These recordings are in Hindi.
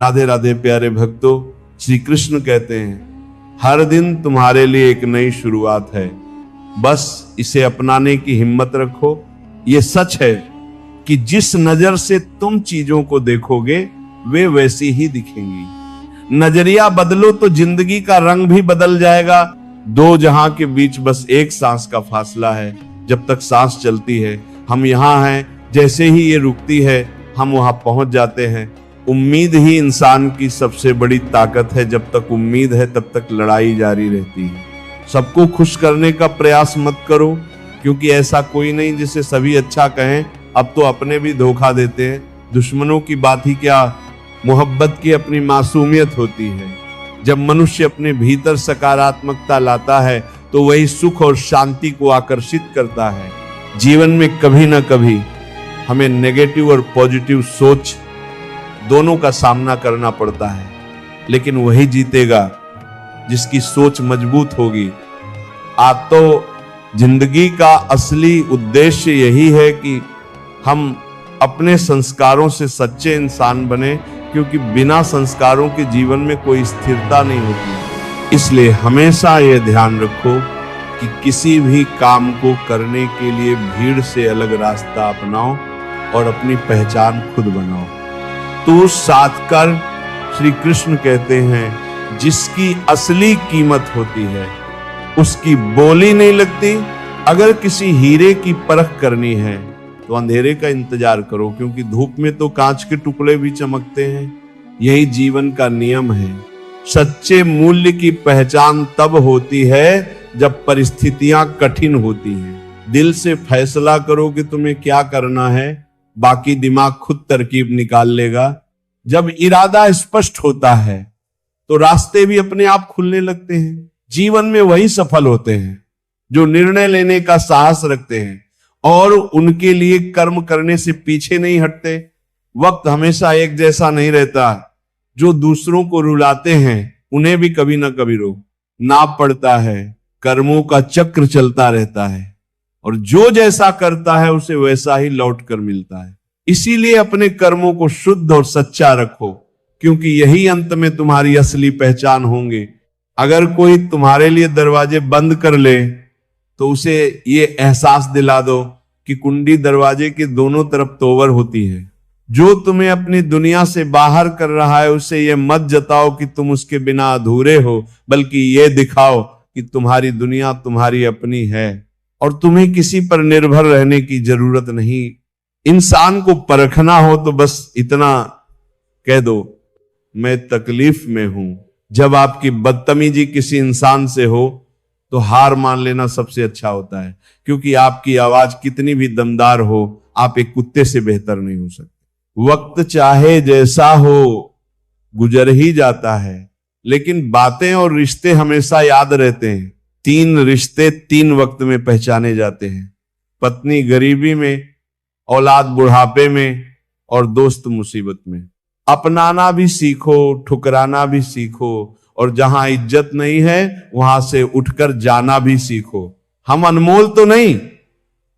राधे राधे प्यारे भक्तों, श्री कृष्ण कहते हैं हर दिन तुम्हारे लिए एक नई शुरुआत है, बस इसे अपनाने की हिम्मत रखो। ये सच है कि जिस नजर से तुम चीजों को देखोगे वे वैसी ही दिखेंगी। नजरिया बदलो तो जिंदगी का रंग भी बदल जाएगा। दो जहां के बीच बस एक सांस का फासला है। जब तक सांस चलती है हम यहां हैं, जैसे ही ये रुकती है हम वहां पहुंच जाते हैं। उम्मीद ही इंसान की सबसे बड़ी ताकत है। जब तक उम्मीद है तब तक लड़ाई जारी रहती है। सबको खुश करने का प्रयास मत करो, क्योंकि ऐसा कोई नहीं जिसे सभी अच्छा कहें। अब तो अपने भी धोखा देते हैं। दुश्मनों की बात ही क्या, मोहब्बत की अपनी मासूमियत होती है। जब मनुष्य अपने भीतर सकारात्मकता लाता है तो वही सुख और शांति को आकर्षित करता है। जीवन में कभी ना कभी हमें नेगेटिव और पॉजिटिव सोच दोनों का सामना करना पड़ता है, लेकिन वही जीतेगा जिसकी सोच मजबूत होगी। आज तो जिंदगी का असली उद्देश्य यही है कि हम अपने संस्कारों से सच्चे इंसान बने, क्योंकि बिना संस्कारों के जीवन में कोई स्थिरता नहीं होती। इसलिए हमेशा यह ध्यान रखो कि किसी भी काम को करने के लिए भीड़ से अलग रास्ता अपनाओ और अपनी पहचान खुद बनाओ। तो साधकर श्री कृष्ण कहते हैं जिसकी असली कीमत होती है उसकी बोली नहीं लगती। अगर किसी हीरे की परख करनी है तो अंधेरे का इंतजार करो, क्योंकि धूप में तो कांच के टुकड़े भी चमकते हैं। यही जीवन का नियम है। सच्चे मूल्य की पहचान तब होती है जब परिस्थितियां कठिन होती हैं। दिल से फैसला करो कि तुम्हें क्या करना है, बाकी दिमाग खुद तरकीब निकाल लेगा। जब इरादा स्पष्ट होता है तो रास्ते भी अपने आप खुलने लगते हैं। जीवन में वही सफल होते हैं जो निर्णय लेने का साहस रखते हैं और उनके लिए कर्म करने से पीछे नहीं हटते। वक्त हमेशा एक जैसा नहीं रहता। जो दूसरों को रुलाते हैं उन्हें भी कभी ना कभी रोकना पड़ता है। कर्मों का चक्र चलता रहता है और जो जैसा करता है उसे वैसा ही लौट कर मिलता है। इसीलिए अपने कर्मों को शुद्ध और सच्चा रखो, क्योंकि यही अंत में तुम्हारी असली पहचान होंगे। अगर कोई तुम्हारे लिए दरवाजे बंद कर ले तो उसे ये एहसास दिला दो कि कुंडी दरवाजे के दोनों तरफ तोवर होती है। जो तुम्हें अपनी दुनिया से बाहर कर रहा है उसे ये मत जताओ कि तुम उसके बिना अधूरे हो, बल्कि ये दिखाओ कि तुम्हारी दुनिया तुम्हारी अपनी है और तुम्हें किसी पर निर्भर रहने की जरूरत नहीं। इंसान को परखना हो तो बस इतना कह दो, मैं तकलीफ में हूं। जब आपकी बदतमीजी किसी इंसान से हो तो हार मान लेना सबसे अच्छा होता है, क्योंकि आपकी आवाज कितनी भी दमदार हो, आप एक कुत्ते से बेहतर नहीं हो सकते। वक्त चाहे जैसा हो गुजर ही जाता है, लेकिन बातें और रिश्ते हमेशा याद रहते हैं। 3 रिश्ते 3 वक्त में पहचाने जाते हैं। पत्नी गरीबी में, औलाद बुढ़ापे में और दोस्त मुसीबत में। अपनाना भी सीखो, ठुकराना भी सीखो, और जहां इज्जत नहीं है वहां से उठकर जाना भी सीखो। हम अनमोल तो नहीं,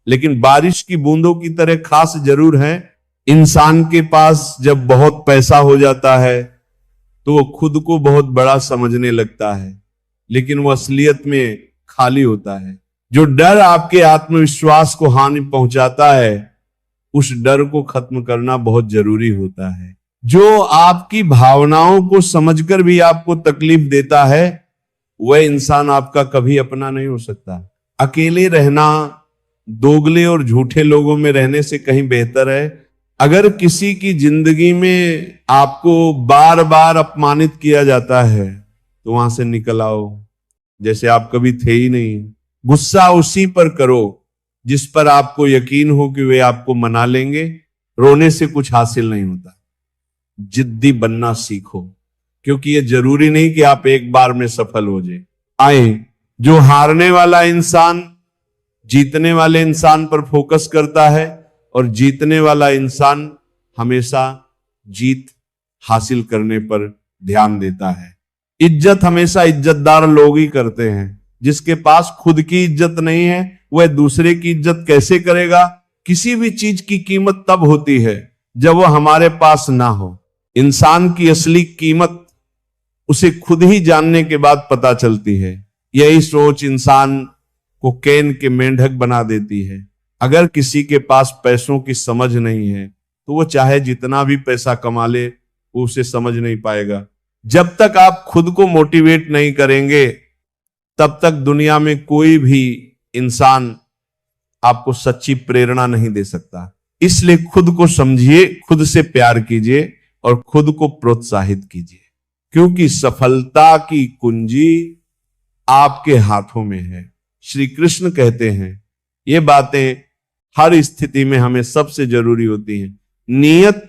लेकिन बारिश की बूंदों की तरह खास जरूर हैं। इंसान के पास जब बहुत पैसा हो जाता है तो वो खुद को बहुत बड़ा समझने लगता है, लेकिन वो असलियत में खाली होता है। जो डर आपके आत्मविश्वास को हानि पहुंचाता है उस डर को खत्म करना बहुत जरूरी होता है। जो आपकी भावनाओं को समझकर भी आपको तकलीफ देता है वह इंसान आपका कभी अपना नहीं हो सकता। अकेले रहना दोगले और झूठे लोगों में रहने से कहीं बेहतर है। अगर किसी की जिंदगी में आपको बार बार अपमानित किया जाता है तो वहां से निकल आओ जैसे आप कभी थे ही नहीं। गुस्सा उसी पर करो जिस पर आपको यकीन हो कि वे आपको मना लेंगे। रोने से कुछ हासिल नहीं होता। जिद्दी बनना सीखो, क्योंकि ये जरूरी नहीं कि आप एक बार में सफल हो जाए। आए, जो हारने वाला इंसान जीतने वाले इंसान पर फोकस करता है और जीतने वाला इंसान हमेशा जीत हासिल करने पर ध्यान देता है। इज्जत हमेशा इज्जतदार लोग ही करते हैं। जिसके पास खुद की इज्जत नहीं है वह दूसरे की इज्जत कैसे करेगा। किसी भी चीज की कीमत तब होती है जब वह हमारे पास ना हो। इंसान की असली कीमत उसे खुद ही जानने के बाद पता चलती है। यही सोच इंसान को कैन के मेंढक बना देती है। अगर किसी के पास पैसों की समझ नहीं है तो वो चाहे जितना भी पैसा कमा ले वो उसे समझ नहीं पाएगा। जब तक आप खुद को मोटिवेट नहीं करेंगे तब तक दुनिया में कोई भी इंसान आपको सच्ची प्रेरणा नहीं दे सकता। इसलिए खुद को समझिए, खुद से प्यार कीजिए और खुद को प्रोत्साहित कीजिए, क्योंकि सफलता की कुंजी आपके हाथों में है। श्री कृष्ण कहते हैं ये बातें हर स्थिति में हमें सबसे जरूरी होती हैं। नीयत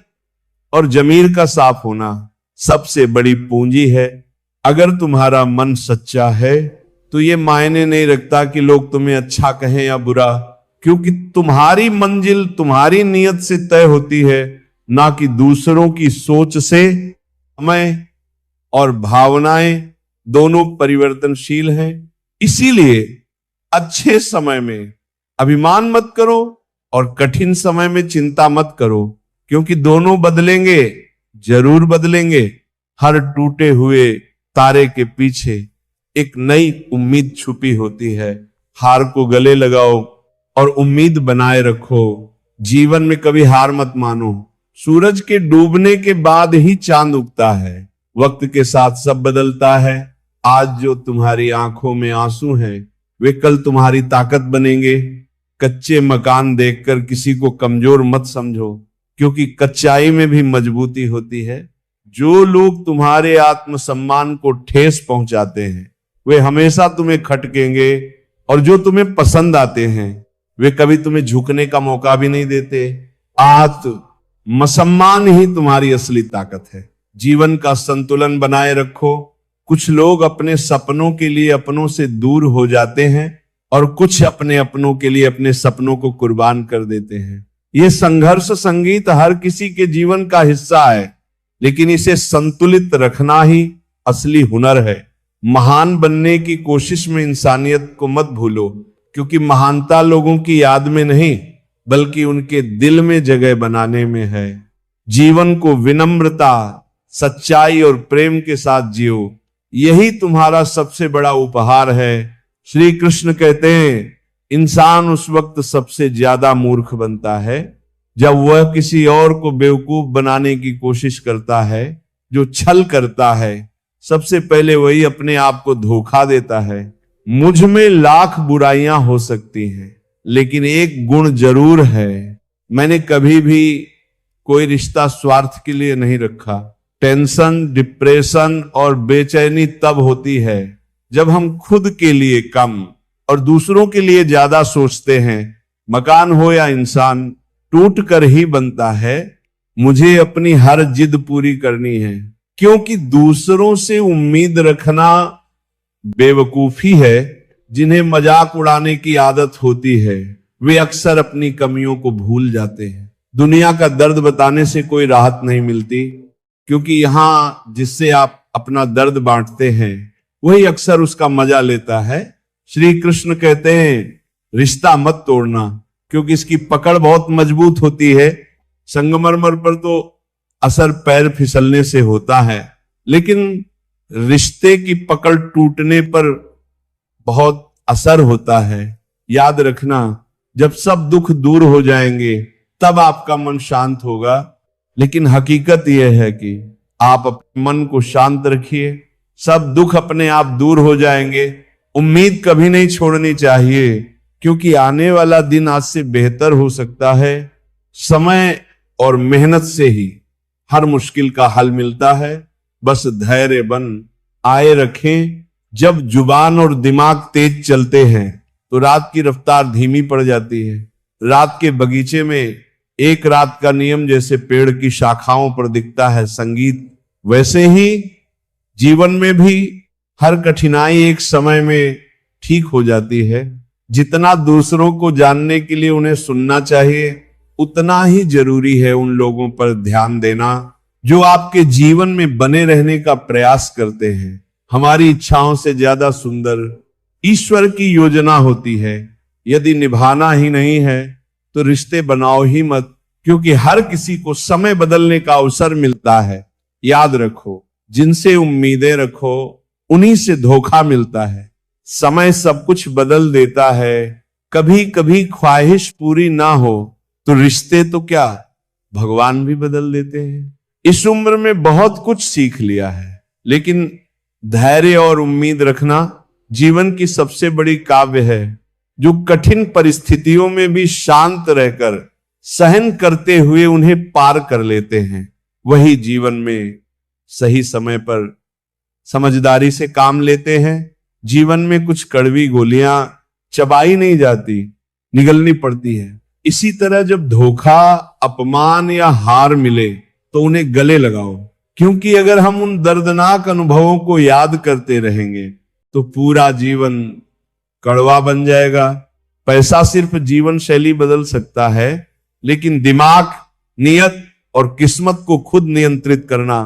और जमीर का साफ होना सबसे बड़ी पूंजी है। अगर तुम्हारा मन सच्चा है तो ये मायने नहीं रखता कि लोग तुम्हें अच्छा कहें या बुरा, क्योंकि तुम्हारी मंजिल तुम्हारी नीयत से तय होती है, ना कि दूसरों की सोच से। समय और भावनाएं दोनों परिवर्तनशील हैं। इसीलिए अच्छे समय में अभिमान मत करो और कठिन समय में चिंता मत करो, क्योंकि दोनों बदलेंगे, जरूर बदलेंगे। हर टूटे हुए तारे के पीछे एक नई उम्मीद छुपी होती है। हार को गले लगाओ और उम्मीद बनाए रखो। जीवन में कभी हार मत मानो। सूरज के डूबने के बाद ही चांद उगता है। वक्त के साथ सब बदलता है। आज जो तुम्हारी आंखों में आंसू हैं वे कल तुम्हारी ताकत बनेंगे। कच्चे मकान देखकर किसी को कमजोर मत समझो, क्योंकि कच्चाई में भी मजबूती होती है। जो लोग तुम्हारे आत्मसम्मान को ठेस पहुंचाते हैं वे हमेशा तुम्हें खटकेंगे, और जो तुम्हें पसंद आते हैं वे कभी तुम्हें झुकने का मौका भी नहीं देते। आत्मसम्मान ही तुम्हारी असली ताकत है। जीवन का संतुलन बनाए रखो। कुछ लोग अपने सपनों के लिए अपनों से दूर हो जाते हैं और कुछ अपने अपनों के लिए अपने सपनों को कुर्बान कर देते हैं। ये संघर्ष संगीत हर किसी के जीवन का हिस्सा है, लेकिन इसे संतुलित रखना ही असली हुनर है। महान बनने की कोशिश में इंसानियत को मत भूलो, क्योंकि महानता लोगों की याद में नहीं बल्कि उनके दिल में जगह बनाने में है। जीवन को विनम्रता, सच्चाई और प्रेम के साथ जियो, यही तुम्हारा सबसे बड़ा उपहार है। श्री कृष्ण कहते हैं इंसान उस वक्त सबसे ज्यादा मूर्ख बनता है जब वह किसी और को बेवकूफ बनाने की कोशिश करता है। जो छल करता है सबसे पहले वही अपने आप को धोखा देता है। मुझ में लाख बुराइयां हो सकती हैं, लेकिन एक गुण जरूर है, मैंने कभी भी कोई रिश्ता स्वार्थ के लिए नहीं रखा। टेंशन, डिप्रेशन और बेचैनी तब होती है जब हम खुद के लिए कम और दूसरों के लिए ज्यादा सोचते हैं। मकान हो या इंसान, टूट कर ही बनता है। मुझे अपनी हर जिद पूरी करनी है, क्योंकि दूसरों से उम्मीद रखना बेवकूफी है। जिन्हें मजाक उड़ाने की आदत होती है वे अक्सर अपनी कमियों को भूल जाते हैं। दुनिया का दर्द बताने से कोई राहत नहीं मिलती, क्योंकि यहां जिससे आप अपना दर्द बांटते हैं वही अक्सर उसका मजा लेता है। श्री कृष्ण कहते हैं रिश्ता मत तोड़ना, क्योंकि इसकी पकड़ बहुत मजबूत होती है। संगमरमर पर तो असर पैर फिसलने से होता है, लेकिन रिश्ते की पकड़ टूटने पर बहुत असर होता है। याद रखना, जब सब दुख दूर हो जाएंगे तब आपका मन शांत होगा। लेकिन हकीकत यह है कि आप अपने मन को शांत रखिए, सब दुख अपने आप दूर हो जाएंगे। उम्मीद कभी नहीं छोड़नी चाहिए, क्योंकि आने वाला दिन आज से बेहतर हो सकता है। समय और मेहनत से ही हर मुश्किल का हल मिलता है। बस धैर्य बन आए रखें। जब जुबान और दिमाग तेज चलते हैं तो रात की रफ्तार धीमी पड़ जाती है। रात के बगीचे में एक रात का नियम जैसे पेड़ की शाखाओं पर दिखता है संगीत, वैसे ही जीवन में भी हर कठिनाई एक समय में ठीक हो जाती है। जितना दूसरों को जानने के लिए उन्हें सुनना चाहिए, उतना ही जरूरी है उन लोगों पर ध्यान देना जो आपके जीवन में बने रहने का प्रयास करते हैं। हमारी इच्छाओं से ज्यादा सुंदर ईश्वर की योजना होती है। यदि निभाना ही नहीं है तो रिश्ते बनाओ ही मत, क्योंकि हर किसी को समय बदलने का अवसर मिलता है। याद रखो, जिनसे उम्मीदें रखो उन्हीं से धोखा मिलता है। समय सब कुछ बदल देता है, कभी कभी ख्वाहिश पूरी ना हो तो रिश्ते तो क्या भगवान भी बदल देते हैं। इस उम्र में बहुत कुछ सीख लिया है, लेकिन धैर्य और उम्मीद रखना जीवन की सबसे बड़ी काव्य है। जो कठिन परिस्थितियों में भी शांत रहकर सहन करते हुए उन्हें पार कर लेते हैं, वही जीवन में सही समय पर समझदारी से काम लेते हैं। जीवन में कुछ कड़वी गोलियां चबाई नहीं जाती, निगलनी पड़ती है। इसी तरह जब धोखा, अपमान या हार मिले तो उन्हें गले लगाओ, क्योंकि अगर हम उन दर्दनाक अनुभवों को याद करते रहेंगे तो पूरा जीवन कड़वा बन जाएगा। पैसा सिर्फ जीवन शैली बदल सकता है, लेकिन दिमाग, नियत और किस्मत को खुद नियंत्रित करना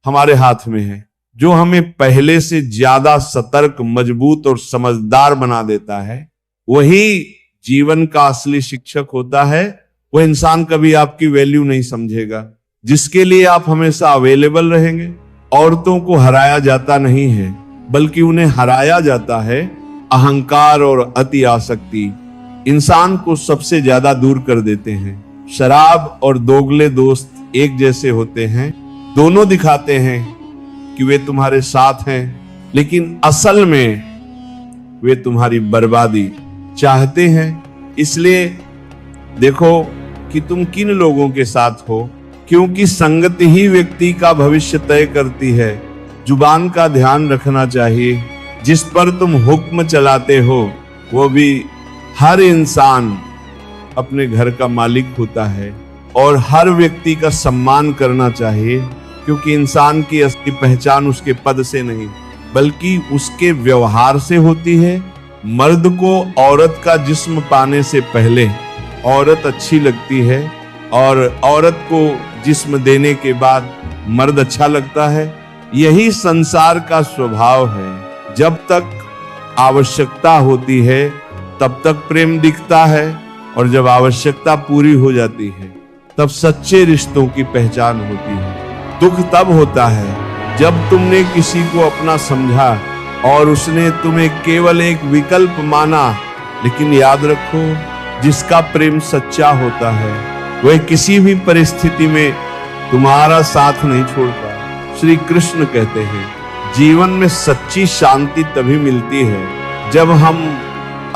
हमारे हाथ में है। जो हमें पहले से ज्यादा सतर्क, मजबूत और समझदार बना देता है, वही जीवन का असली शिक्षक होता है। वह इंसान कभी आपकी वैल्यू नहीं समझेगा जिसके लिए आप हमेशा अवेलेबल रहेंगे। औरतों को हराया जाता नहीं है, बल्कि उन्हें हराया जाता है अहंकार और अति आसक्ति। इंसान को सबसे ज्यादा दूर कर देते हैं। शराब और दोगले दोस्त एक जैसे होते हैं, दोनों दिखाते हैं कि वे तुम्हारे साथ हैं, लेकिन असल में वे तुम्हारी बर्बादी चाहते हैं। इसलिए देखो कि तुम किन लोगों के साथ हो, क्योंकि संगति ही व्यक्ति का भविष्य तय करती है। जुबान का ध्यान रखना चाहिए। जिस पर तुम हुक्म चलाते हो वो भी हर इंसान अपने घर का मालिक होता है, और हर व्यक्ति का सम्मान करना चाहिए, क्योंकि इंसान की असली पहचान उसके पद से नहीं बल्कि उसके व्यवहार से होती है। मर्द को औरत का जिस्म पाने से पहले औरत अच्छी लगती है, और औरत को जिस्म देने के बाद मर्द अच्छा लगता है। यही संसार का स्वभाव है। जब तक आवश्यकता होती है तब तक प्रेम दिखता है, और जब आवश्यकता पूरी हो जाती है तब सच्चे रिश्तों की पहचान होती है। दुख तब होता है जब तुमने किसी को अपना समझा और उसने तुम्हें केवल एक विकल्प माना। लेकिन याद रखो, जिसका प्रेम सच्चा होता है वह किसी भी परिस्थिति में तुम्हारा साथ नहीं छोड़ता। श्री कृष्ण कहते हैं, जीवन में सच्ची शांति तभी मिलती है जब हम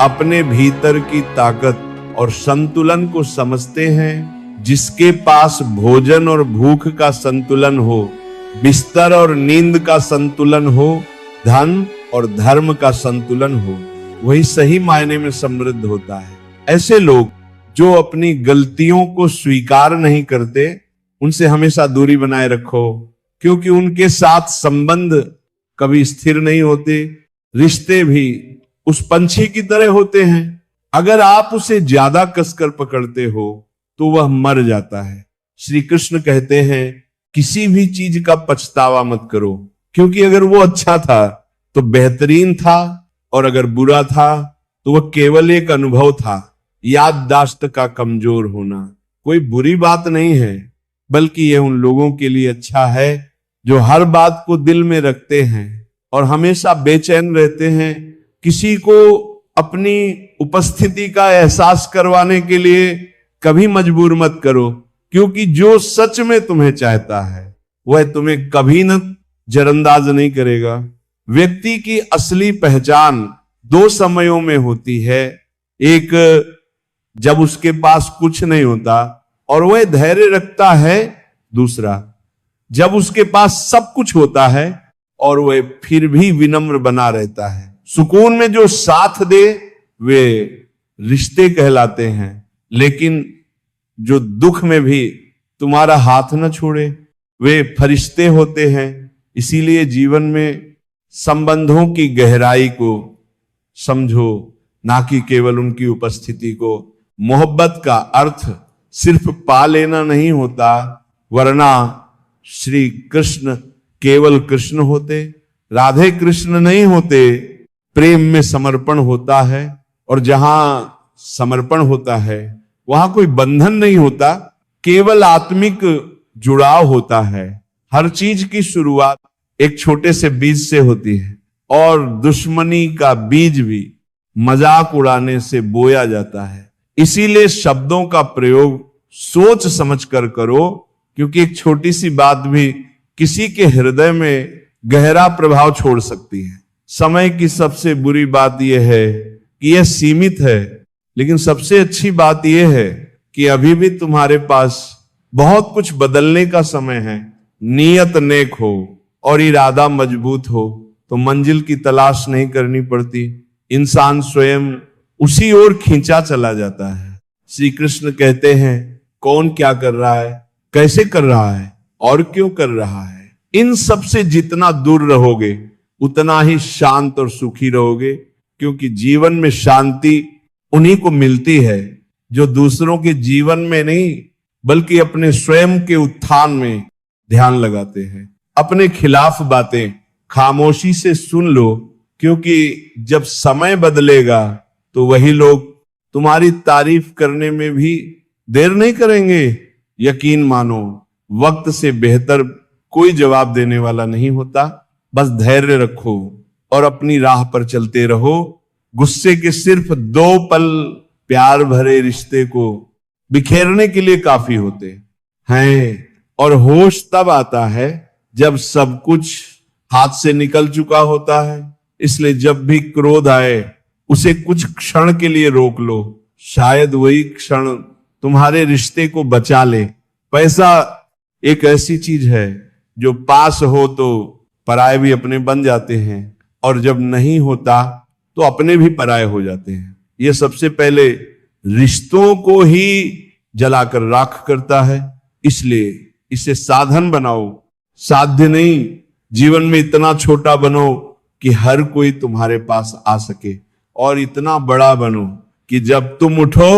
अपने भीतर की ताकत और संतुलन को समझते हैं। जिसके पास भोजन और भूख का संतुलन हो, बिस्तर और नींद का संतुलन हो, धन और धर्म का संतुलन हो, वही सही मायने में समृद्ध होता है। ऐसे लोग जो अपनी गलतियों को स्वीकार नहीं करते, उनसे हमेशा दूरी बनाए रखो, क्योंकि उनके साथ संबंध कभी स्थिर नहीं होते। रिश्ते भी उस पंछी की तरह होते हैं, अगर आप उसे ज्यादा कसकर पकड़ते हो तो वह मर जाता है। श्री कृष्ण कहते हैं, किसी भी चीज का पछतावा मत करो, क्योंकि अगर वो अच्छा था तो बेहतरीन था, और अगर बुरा था तो वह केवल एक अनुभव था। याददाश्त का कमजोर होना कोई बुरी बात नहीं है, बल्कि यह उन लोगों के लिए अच्छा है जो हर बात को दिल में रखते हैं और हमेशा बेचैन रहते हैं। किसी को अपनी उपस्थिति का एहसास करवाने के लिए कभी मजबूर मत करो, क्योंकि जो सच में तुम्हें चाहता है वह तुम्हें कभी न जरअंदाज नहीं करेगा। व्यक्ति की असली पहचान दो समयों में होती है, एक जब उसके पास कुछ नहीं होता और वह धैर्य रखता है, दूसरा जब उसके पास सब कुछ होता है और वह फिर भी विनम्र बना रहता है। सुकून में जो साथ दे वे रिश्ते कहलाते हैं, लेकिन जो दुख में भी तुम्हारा हाथ न छोड़े वे फरिश्ते होते हैं। इसीलिए जीवन में संबंधों की गहराई को समझो, ना कि केवल उनकी उपस्थिति को। मोहब्बत का अर्थ सिर्फ पा लेना नहीं होता, वरना श्री कृष्ण केवल कृष्ण होते, राधे कृष्ण नहीं होते। प्रेम में समर्पण होता है, और जहां समर्पण होता है वहां कोई बंधन नहीं होता, केवल आत्मिक जुड़ाव होता है। हर चीज की शुरुआत एक छोटे से बीज से होती है और दुश्मनी का बीज भी मजाक उड़ाने से बोया जाता है। इसीलिए शब्दों का प्रयोग सोच समझ कर करो, क्योंकि एक छोटी सी बात भी किसी के हृदय में गहरा प्रभाव छोड़ सकती है। समय की सबसे बुरी बात यह है कि यह सीमित है, लेकिन सबसे अच्छी बात यह है कि अभी भी तुम्हारे पास बहुत कुछ बदलने का समय है। नीयत नेक हो और इरादा मजबूत हो तो मंजिल की तलाश नहीं करनी पड़ती, इंसान स्वयं उसी ओर खींचा चला जाता है। श्री कृष्ण कहते हैं, कौन क्या कर रहा है, कैसे कर रहा है और क्यों कर रहा है, इन सब से जितना दूर रहोगे उतना ही शांत और सुखी रहोगे, क्योंकि जीवन में शांति उन्हीं को मिलती है जो दूसरों के जीवन में नहीं बल्कि अपने स्वयं के उत्थान में ध्यान लगाते हैं। अपने खिलाफ बातें खामोशी से सुन लो, क्योंकि जब समय बदलेगा तो वही लोग तुम्हारी तारीफ करने में भी देर नहीं करेंगे। यकीन मानो, वक्त से बेहतर कोई जवाब देने वाला नहीं होता। बस धैर्य रखो और अपनी राह पर चलते रहो। गुस्से के सिर्फ 2 पल प्यार भरे रिश्ते को बिखेरने के लिए काफी होते हैं, और होश तब आता है जब सब कुछ हाथ से निकल चुका होता है। इसलिए जब भी क्रोध आए उसे कुछ क्षण के लिए रोक लो, शायद वही क्षण तुम्हारे रिश्ते को बचा ले। पैसा एक ऐसी चीज है जो पास हो तो पराये भी अपने बन जाते हैं, और जब नहीं होता तो अपने भी पराये हो जाते हैं। यह सबसे पहले रिश्तों को ही जलाकर राख करता है। इसलिए इसे साधन बनाओ, साध्य नहीं। जीवन में इतना छोटा बनो कि हर कोई तुम्हारे पास आ सके, और इतना बड़ा बनो कि जब तुम उठो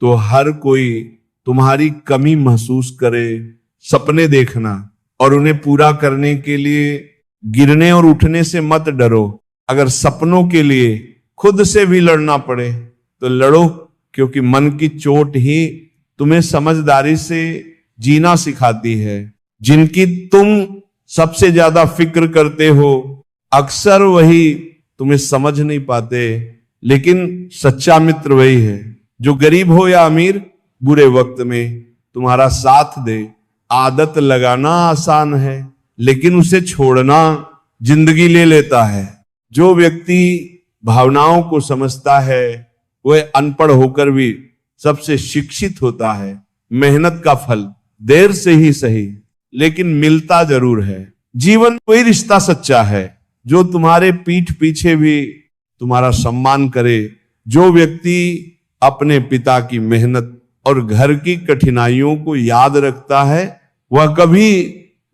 तो हर कोई तुम्हारी कमी महसूस करे। सपने देखना और उन्हें पूरा करने के लिए गिरने और उठने से मत डरो। अगर सपनों के लिए खुद से भी लड़ना पड़े तो लड़ो, क्योंकि मन की चोट ही तुम्हें समझदारी से जीना सिखाती है। जिनकी तुम सबसे ज्यादा फिक्र करते हो अक्सर वही तुम्हें समझ नहीं पाते, लेकिन सच्चा मित्र वही है जो गरीब हो या अमीर, बुरे वक्त में तुम्हारा साथ दे। आदत लगाना आसान है, लेकिन उसे छोड़ना जिंदगी ले लेता है। जो व्यक्ति भावनाओं को समझता है वह अनपढ़ होकर भी सबसे शिक्षित होता है। मेहनत का फल देर से ही सही लेकिन मिलता जरूर है। जीवन कोई रिश्ता सच्चा है जो तुम्हारे पीठ पीछे भी तुम्हारा सम्मान करे। जो व्यक्ति अपने पिता की मेहनत और घर की कठिनाइयों को याद रखता है वह कभी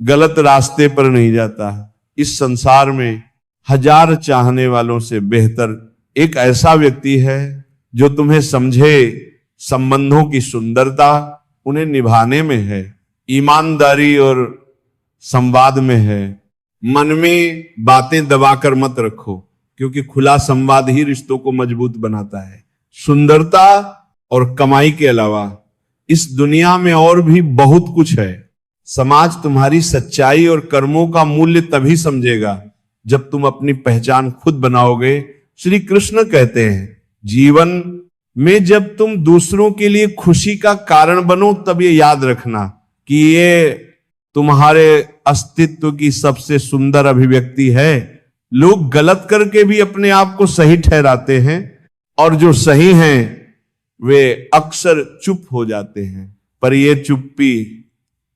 गलत रास्ते पर नहीं जाता। इस संसार में 1000 चाहने वालों से बेहतर एक ऐसा व्यक्ति है जो तुम्हें समझे। संबंधों की सुंदरता उन्हें निभाने में है, ईमानदारी और संवाद में है। मन में बातें दबाकर मत रखो, क्योंकि खुला संवाद ही रिश्तों को मजबूत बनाता है। सुंदरता और कमाई के अलावा इस दुनिया में और भी बहुत कुछ है। समाज तुम्हारी सच्चाई और कर्मों का मूल्य तभी समझेगा जब तुम अपनी पहचान खुद बनाओगे। श्री कृष्ण कहते हैं, जीवन में जब तुम दूसरों के लिए खुशी का कारण बनो तब ये याद रखना कि ये तुम्हारे अस्तित्व की सबसे सुंदर अभिव्यक्ति है। लोग गलत करके भी अपने आप को सही ठहराते हैं, और जो सही हैं वे अक्सर चुप हो जाते हैं। पर ये चुप्पी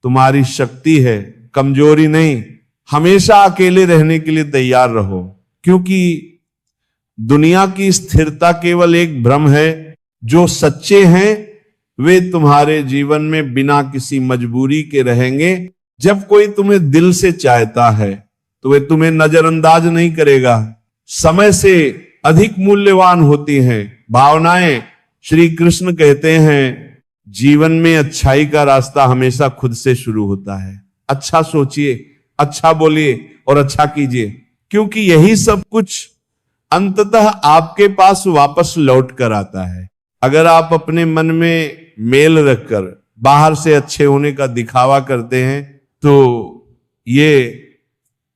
तुम्हारी शक्ति है, कमजोरी नहीं। हमेशा अकेले रहने के लिए तैयार रहो, क्योंकि दुनिया की स्थिरता केवल एक भ्रम है। जो सच्चे हैं वे तुम्हारे जीवन में बिना किसी मजबूरी के रहेंगे। जब कोई तुम्हें दिल से चाहता है तो वे तुम्हें नजरअंदाज नहीं करेगा। समय से अधिक मूल्यवान होती हैं भावनाएं। श्री कृष्ण कहते हैं, जीवन में अच्छाई का रास्ता हमेशा खुद से शुरू होता है। अच्छा सोचिए, अच्छा बोलिए और अच्छा कीजिए, क्योंकि यही सब कुछ अंततः आपके पास वापस लौट कर आता है। अगर आप अपने मन में मेल रखकर बाहर से अच्छे होने का दिखावा करते हैं तो ये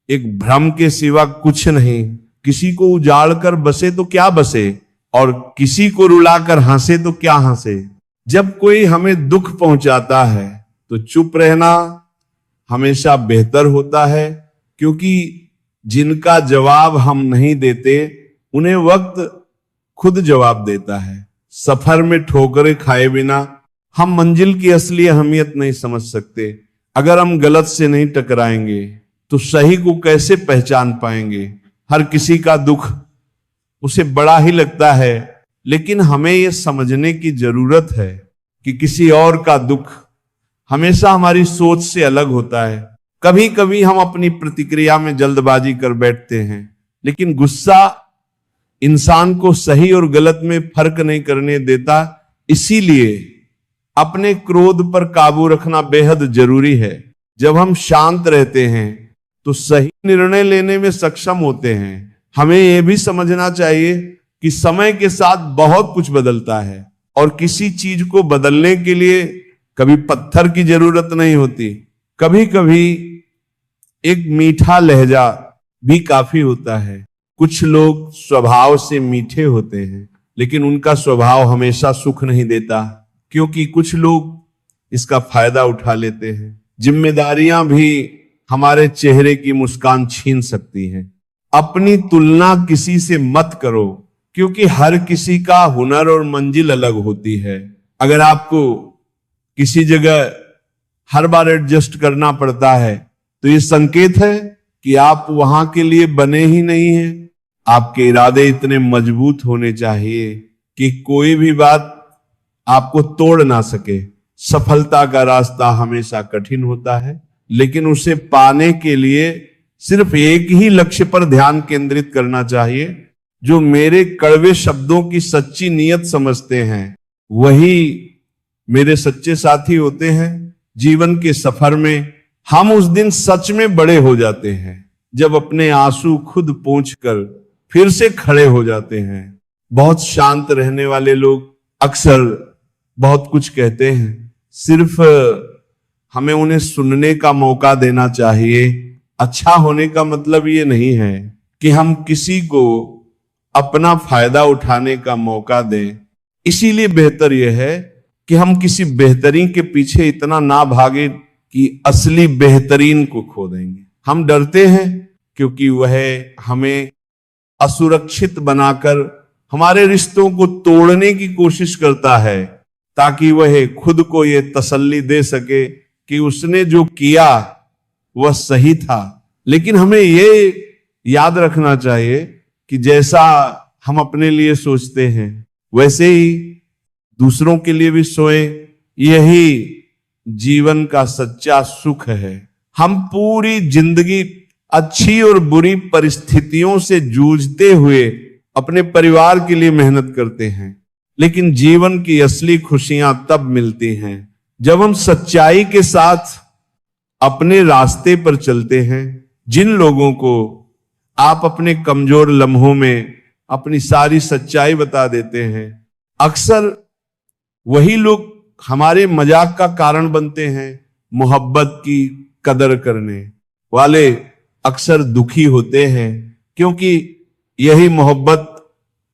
एक भ्रम के सिवा कुछ नहीं। किसी को उजाड़ कर बसे तो क्या बसे, और किसी को रुलाकर हंसे तो क्या हंसे। जब कोई हमें दुख पहुंचाता है तो चुप रहना हमेशा बेहतर होता है, क्योंकि जिनका जवाब हम नहीं देते उन्हें वक्त खुद जवाब देता है। सफर में ठोकरें खाए बिना हम मंजिल की असली अहमियत नहीं समझ सकते। अगर हम गलत से नहीं टकराएंगे तो सही को कैसे पहचान पाएंगे। हर किसी का दुख उसे बड़ा ही लगता है, लेकिन हमें यह समझने की जरूरत है कि किसी और का दुख हमेशा हमारी सोच से अलग होता है। कभी कभी हम अपनी प्रतिक्रिया में जल्दबाजी कर बैठते हैं, लेकिन गुस्सा इंसान को सही और गलत में फर्क नहीं करने देता। इसीलिए अपने क्रोध पर काबू रखना बेहद जरूरी है। जब हम शांत रहते हैं तो सही निर्णय लेने में सक्षम होते हैं। हमें यह भी समझना चाहिए कि समय के साथ बहुत कुछ बदलता है, और किसी चीज को बदलने के लिए कभी पत्थर की जरूरत नहीं होती। कभी कभी एक मीठा लहजा भी काफी होता है। कुछ लोग स्वभाव से मीठे होते हैं, लेकिन उनका स्वभाव हमेशा सुख नहीं देता, क्योंकि कुछ लोग इसका फायदा उठा लेते हैं। जिम्मेदारियां भी हमारे चेहरे की मुस्कान छीन सकती हैं। अपनी तुलना किसी से मत करो, क्योंकि हर किसी का हुनर और मंजिल अलग होती है। अगर आपको किसी जगह हर बार एडजस्ट करना पड़ता है तो ये संकेत है कि आप वहां के लिए बने ही नहीं हैं। आपके इरादे इतने मजबूत होने चाहिए कि कोई भी बात आपको तोड़ ना सके। सफलता का रास्ता हमेशा कठिन होता है, लेकिन उसे पाने के लिए सिर्फ एक ही लक्ष्य पर ध्यान केंद्रित करना चाहिए। जो मेरे कड़वे शब्दों की सच्ची नीयत समझते हैं वही मेरे सच्चे साथी होते हैं। जीवन के सफर में हम उस दिन सच में बड़े हो जाते हैं जब अपने आंसू खुद पोंछकर फिर से खड़े हो जाते हैं। बहुत शांत रहने वाले लोग अक्सर बहुत कुछ कहते हैं, सिर्फ हमें उन्हें सुनने का मौका देना चाहिए। अच्छा होने का मतलब ये नहीं है कि हम किसी को अपना फायदा उठाने का मौका दें। इसीलिए बेहतर यह है कि हम किसी बेहतरीन के पीछे इतना ना भागे कि असली बेहतरीन को खो देंगे। हम डरते हैं क्योंकि वह हमें असुरक्षित बनाकर हमारे रिश्तों को तोड़ने की कोशिश करता है, ताकि वह खुद को यह तसल्ली दे सके कि उसने जो किया वह सही था। लेकिन हमें यह याद रखना चाहिए कि जैसा हम अपने लिए सोचते हैं वैसे ही दूसरों के लिए भी सोए। यही जीवन का सच्चा सुख है। हम पूरी जिंदगी अच्छी और बुरी परिस्थितियों से जूझते हुए अपने परिवार के लिए मेहनत करते हैं, लेकिन जीवन की असली खुशियां तब मिलती हैं जब हम सच्चाई के साथ अपने रास्ते पर चलते हैं। जिन लोगों को आप अपने कमजोर लम्हों में अपनी सारी सच्चाई बता देते हैं, अक्सर वही लोग हमारे मजाक का कारण बनते हैं। मोहब्बत की कदर करने वाले अक्सर दुखी होते हैं, क्योंकि यही मोहब्बत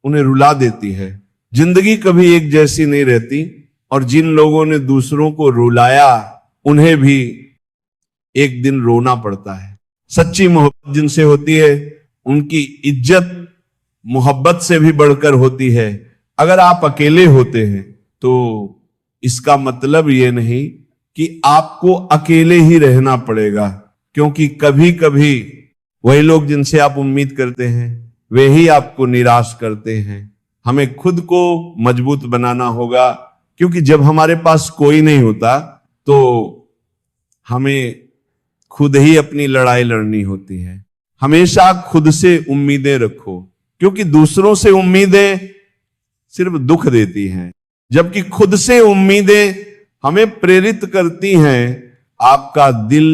उन्हें रुला देती है। जिंदगी कभी एक जैसी नहीं रहती, और जिन लोगों ने दूसरों को रुलाया उन्हें भी एक दिन रोना पड़ता है। सच्ची मोहब्बत जिनसे होती है उनकी इज्जत मोहब्बत से भी बढ़कर होती है। अगर आप अकेले होते हैं तो इसका मतलब ये नहीं कि आपको अकेले ही रहना पड़ेगा, क्योंकि कभी कभी वही लोग जिनसे आप उम्मीद करते हैं वे ही आपको निराश करते हैं। हमें खुद को मजबूत बनाना होगा, क्योंकि जब हमारे पास कोई नहीं होता तो हमें खुद ही अपनी लड़ाई लड़नी होती है। हमेशा खुद से उम्मीदें रखो, क्योंकि दूसरों से उम्मीदें सिर्फ दुख देती हैं, जबकि खुद से उम्मीदें हमें प्रेरित करती हैं। आपका दिल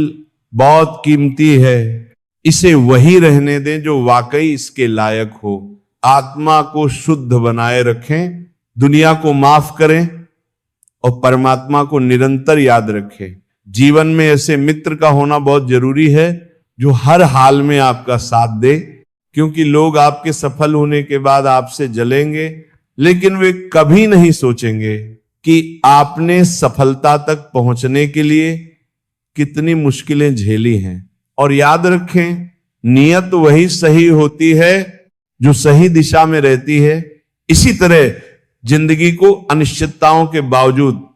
बहुत कीमती है, इसे वही रहने दें जो वाकई इसके लायक हो। आत्मा को शुद्ध बनाए रखें, दुनिया को माफ करें और परमात्मा को निरंतर याद रखें। जीवन में ऐसे मित्र का होना बहुत जरूरी है जो हर हाल में आपका साथ दे, क्योंकि लोग आपके सफल होने के बाद आपसे जलेंगे, लेकिन वे कभी नहीं सोचेंगे कि आपने सफलता तक पहुंचने के लिए कितनी मुश्किलें झेली हैं। और याद रखें, नियत वही सही होती है जो सही दिशा में रहती है। इसी तरह जिंदगी को अनिश्चितताओं के बावजूद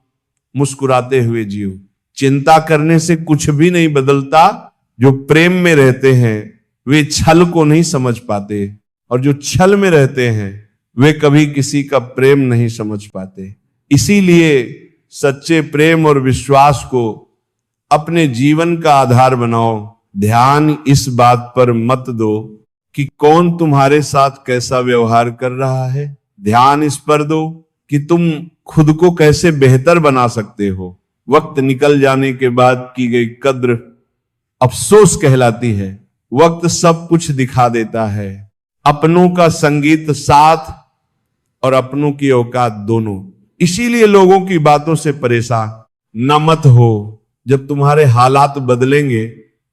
मुस्कुराते हुए जियो। चिंता करने से कुछ भी नहीं बदलता। जो प्रेम में रहते हैं वे छल को नहीं समझ पाते, और जो छल में रहते हैं वे कभी किसी का प्रेम नहीं समझ पाते। इसीलिए सच्चे प्रेम और विश्वास को अपने जीवन का आधार बनाओ। ध्यान इस बात पर मत दो कि कौन तुम्हारे साथ कैसा व्यवहार कर रहा है, ध्यान इस पर दो कि तुम खुद को कैसे बेहतर बना सकते हो। वक्त निकल जाने के बाद की गई कद्र अफसोस कहलाती है। वक्त सब कुछ दिखा देता है। अपनों का संगीत साथ और अपनों की औकात दोनों। इसीलिए लोगों की बातों से परेशान न मत हो। जब तुम्हारे हालात बदलेंगे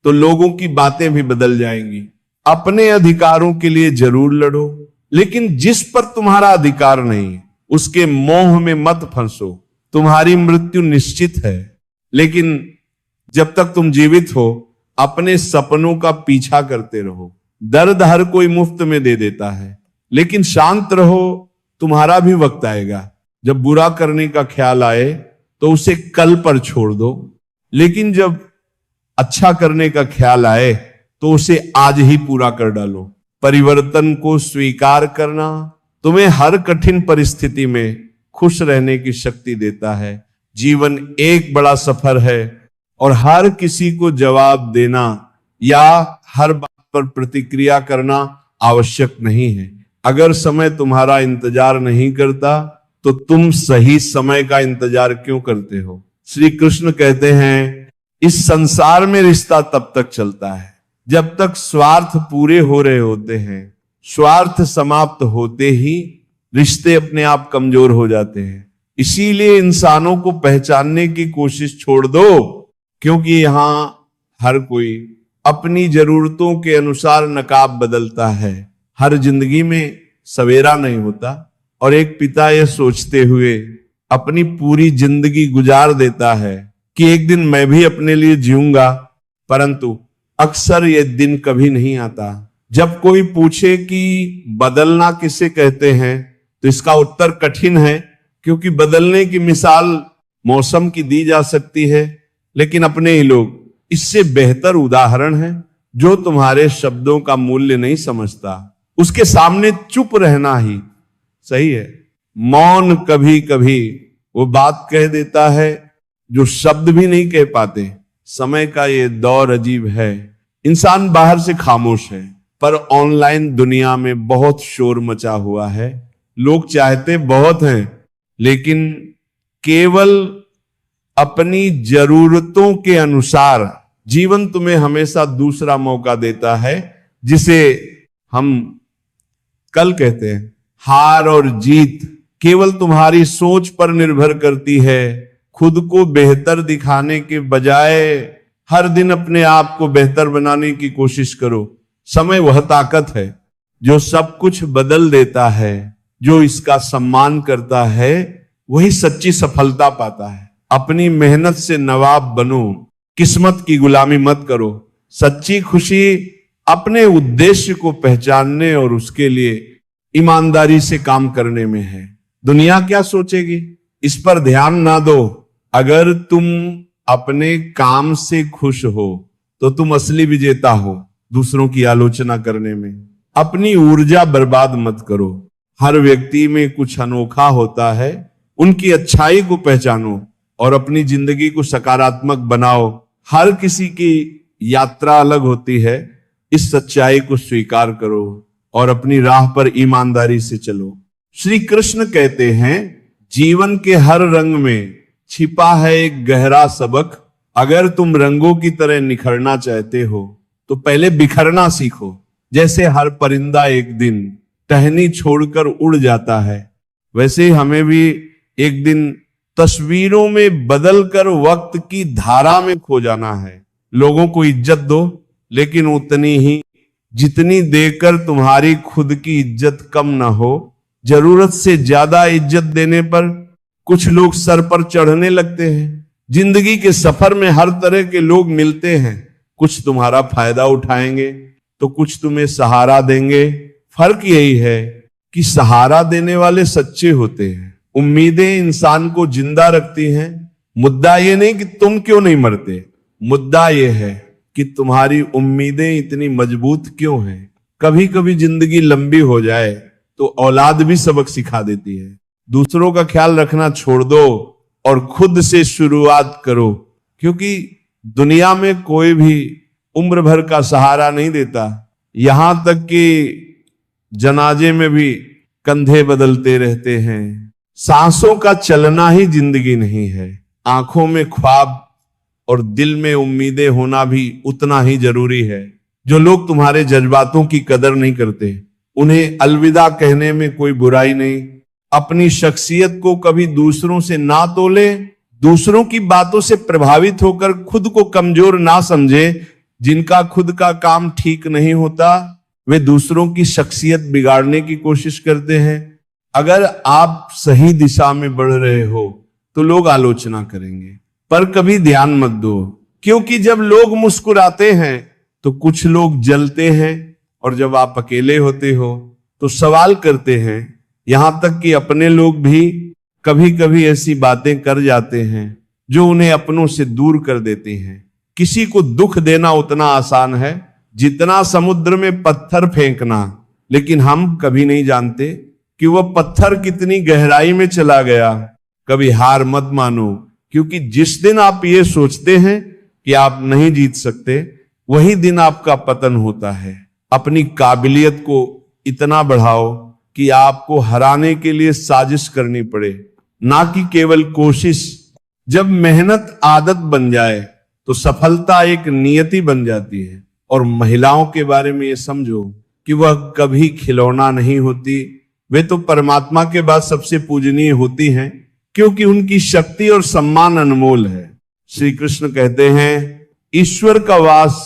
तो लोगों की बातें भी बदल जाएंगी। अपने अधिकारों के लिए जरूर लड़ो, लेकिन जिस पर तुम्हारा अधिकार नहीं उसके मोह में मत फंसो। तुम्हारी मृत्यु निश्चित है, लेकिन जब तक तुम जीवित हो अपने सपनों का पीछा करते रहो। दर्द हर कोई मुफ्त में दे देता है, लेकिन शांत रहो, तुम्हारा भी वक्त आएगा। जब बुरा करने का ख्याल आए तो उसे कल पर छोड़ दो, लेकिन जब अच्छा करने का ख्याल आए तो उसे आज ही पूरा कर डालो। परिवर्तन को स्वीकार करना तुम्हें हर कठिन परिस्थिति में खुश रहने की शक्ति देता है। जीवन एक बड़ा सफर है और हर किसी को जवाब देना या हर बात पर प्रतिक्रिया करना आवश्यक नहीं है। अगर समय तुम्हारा इंतजार नहीं करता तो तुम सही समय का इंतजार क्यों करते हो। श्री कृष्ण कहते हैं, इस संसार में रिश्ता तब तक चलता है जब तक स्वार्थ पूरे हो रहे होते हैं। स्वार्थ समाप्त होते ही रिश्ते अपने आप कमजोर हो जाते हैं। इसीलिए इंसानों को पहचानने की कोशिश छोड़ दो, क्योंकि यहां हर कोई अपनी जरूरतों के अनुसार नकाब बदलता है। हर जिंदगी में सवेरा नहीं होता, और एक पिता यह सोचते हुए अपनी पूरी जिंदगी गुजार देता है कि एक दिन मैं भी अपने लिए जीऊंगा, परंतु अक्सर ये दिन कभी नहीं आता। जब कोई पूछे कि बदलना किसे कहते हैं तो इसका उत्तर कठिन है, क्योंकि बदलने की मिसाल मौसम की दी जा सकती है, लेकिन अपने ही लोग इससे बेहतर उदाहरण है। जो तुम्हारे शब्दों का मूल्य नहीं समझता उसके सामने चुप रहना ही सही है। मौन कभी कभी वो बात कह देता है जो शब्द भी नहीं कह पाते। समय का ये दौर अजीब है। इंसान बाहर से खामोश है, पर ऑनलाइन दुनिया में बहुत शोर मचा हुआ है। लोग चाहते बहुत हैं, लेकिन केवल अपनी जरूरतों के अनुसार। जीवन तुम्हें हमेशा दूसरा मौका देता है, जिसे हम कल कहते हैं। हार और जीत केवल तुम्हारी सोच पर निर्भर करती है। खुद को बेहतर दिखाने के बजाय हर दिन अपने आप को बेहतर बनाने की कोशिश करो। समय वह ताकत है जो सब कुछ बदल देता है। जो इसका सम्मान करता है वही सच्ची सफलता पाता है। अपनी मेहनत से नवाब बनो, किस्मत की गुलामी मत करो। सच्ची खुशी अपने उद्देश्य को पहचानने और उसके लिए ईमानदारी से काम करने में है। दुनिया क्या सोचेगी इस पर ध्यान ना दो। अगर तुम अपने काम से खुश हो तो तुम असली विजेता हो। दूसरों की आलोचना करने में अपनी ऊर्जा बर्बाद मत करो। हर व्यक्ति में कुछ अनोखा होता है। उनकी अच्छाई को पहचानो और अपनी जिंदगी को सकारात्मक बनाओ। हर किसी की यात्रा अलग होती है। इस सच्चाई को स्वीकार करो और अपनी राह पर ईमानदारी से चलो। श्री कृष्ण कहते हैं, जीवन के हर रंग में छिपा है एक गहरा सबक। अगर तुम रंगों की तरह निखरना चाहते हो तो पहले बिखरना सीखो। जैसे हर परिंदा एक दिन टहनी छोड़कर उड़ जाता है, वैसे ही हमें भी एक दिन तस्वीरों में बदलकर वक्त की धारा में खो जाना है। लोगों को इज्जत दो, लेकिन उतनी ही जितनी देकर तुम्हारी खुद की इज्जत कम ना हो। जरूरत से ज्यादा इज्जत देने पर कुछ लोग सर पर चढ़ने लगते हैं। जिंदगी के सफर में हर तरह के लोग मिलते हैं। कुछ तुम्हारा फायदा उठाएंगे तो कुछ तुम्हें सहारा देंगे। फर्क यही है कि सहारा देने वाले सच्चे होते हैं। उम्मीदें इंसान को जिंदा रखती हैं। मुद्दा ये नहीं कि तुम क्यों नहीं मरते, मुद्दा ये है कि तुम्हारी उम्मीदें इतनी मजबूत क्यों हैं। कभी कभी जिंदगी लंबी हो जाए तो औलाद भी सबक सिखा देती है। दूसरों का ख्याल रखना छोड़ दो और खुद से शुरुआत करो, क्योंकि दुनिया में कोई भी उम्र भर का सहारा नहीं देता। यहां तक कि जनाजे में भी कंधे बदलते रहते हैं। सांसों का चलना ही जिंदगी नहीं है। आंखों में ख्वाब और दिल में उम्मीदें होना भी उतना ही जरूरी है। जो लोग तुम्हारे जज्बातों की कदर नहीं करते, उन्हें अलविदा कहने में कोई बुराई नहीं। अपनी शख्सियत को कभी दूसरों से ना तोले। दूसरों की बातों से प्रभावित होकर खुद को कमजोर ना समझे। जिनका खुद का काम ठीक नहीं होता, वे दूसरों की शख्सियत बिगाड़ने की कोशिश करते हैं। अगर आप सही दिशा में बढ़ रहे हो तो लोग आलोचना करेंगे, पर कभी ध्यान मत दो, क्योंकि जब लोग मुस्कुराते हैं तो कुछ लोग जलते हैं, और जब आप अकेले होते हो तो सवाल करते हैं। यहां तक कि अपने लोग भी कभी कभी ऐसी बातें कर जाते हैं जो उन्हें अपनों से दूर कर देती हैं। किसी को दुख देना उतना आसान है जितना समुद्र में पत्थर फेंकना, लेकिन हम कभी नहीं जानते कि वह पत्थर कितनी गहराई में चला गया। कभी हार मत मानो, क्योंकि जिस दिन आप ये सोचते हैं कि आप नहीं जीत सकते, वही दिन आपका पतन होता है। अपनी काबिलियत को इतना बढ़ाओ कि आपको हराने के लिए साजिश करनी पड़े, ना कि केवल कोशिश। जब मेहनत आदत बन जाए तो सफलता एक नियति बन जाती है। और महिलाओं के बारे में ये समझो कि वह कभी खिलौना नहीं होती। वे तो परमात्मा के बाद सबसे पूजनीय होती हैं, क्योंकि उनकी शक्ति और सम्मान अनमोल है। श्री कृष्ण कहते हैं, ईश्वर का वास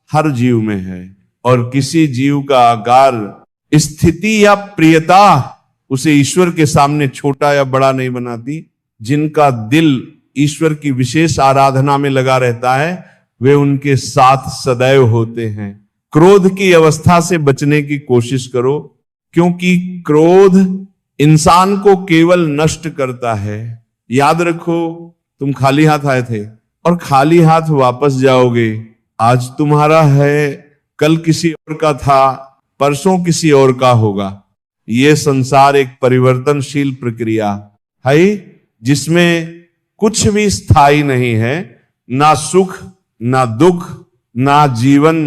हर जीव में है, और किसी जीव का आकार, स्थिति या प्रियता उसे ईश्वर के सामने छोटा या बड़ा नहीं बनाती। जिनका दिल ईश्वर की विशेष आराधना में लगा रहता है, वे उनके साथ सदैव होते हैं। क्रोध की अवस्था से बचने की कोशिश करो, क्योंकि क्रोध इंसान को केवल नष्ट करता है। याद रखो, तुम खाली हाथ आए थे और खाली हाथ वापस जाओगे। आज तुम्हारा है, कल किसी और का था, परसों किसी और का होगा। ये संसार एक परिवर्तनशील प्रक्रिया है, जिसमें कुछ भी स्थायी नहीं है। ना सुख, ना दुख, ना जीवन,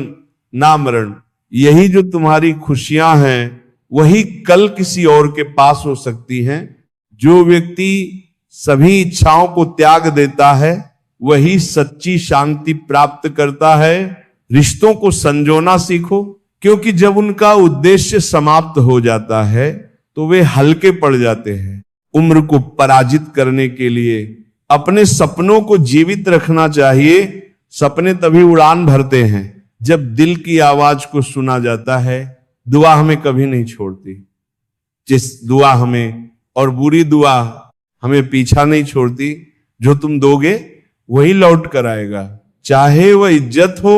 ना मरण। यही जो तुम्हारी खुशियां हैं, वही कल किसी और के पास हो सकती हैं। जो व्यक्ति सभी इच्छाओं को त्याग देता है, वही सच्ची शांति प्राप्त करता है। रिश्तों को संजोना सीखो, क्योंकि जब उनका उद्देश्य समाप्त हो जाता है तो वे हल्के पड़ जाते हैं। उम्र को पराजित करने के लिए अपने सपनों को जीवित रखना चाहिए। सपने तभी उड़ान भरते हैं जब दिल की आवाज को सुना जाता है। दुआ हमें कभी नहीं छोड़ती। जिस दुआ हमें, और बुरी दुआ हमें पीछा नहीं छोड़ती। जो तुम दोगे वही लौट कर आएगा, चाहे वह इज्जत हो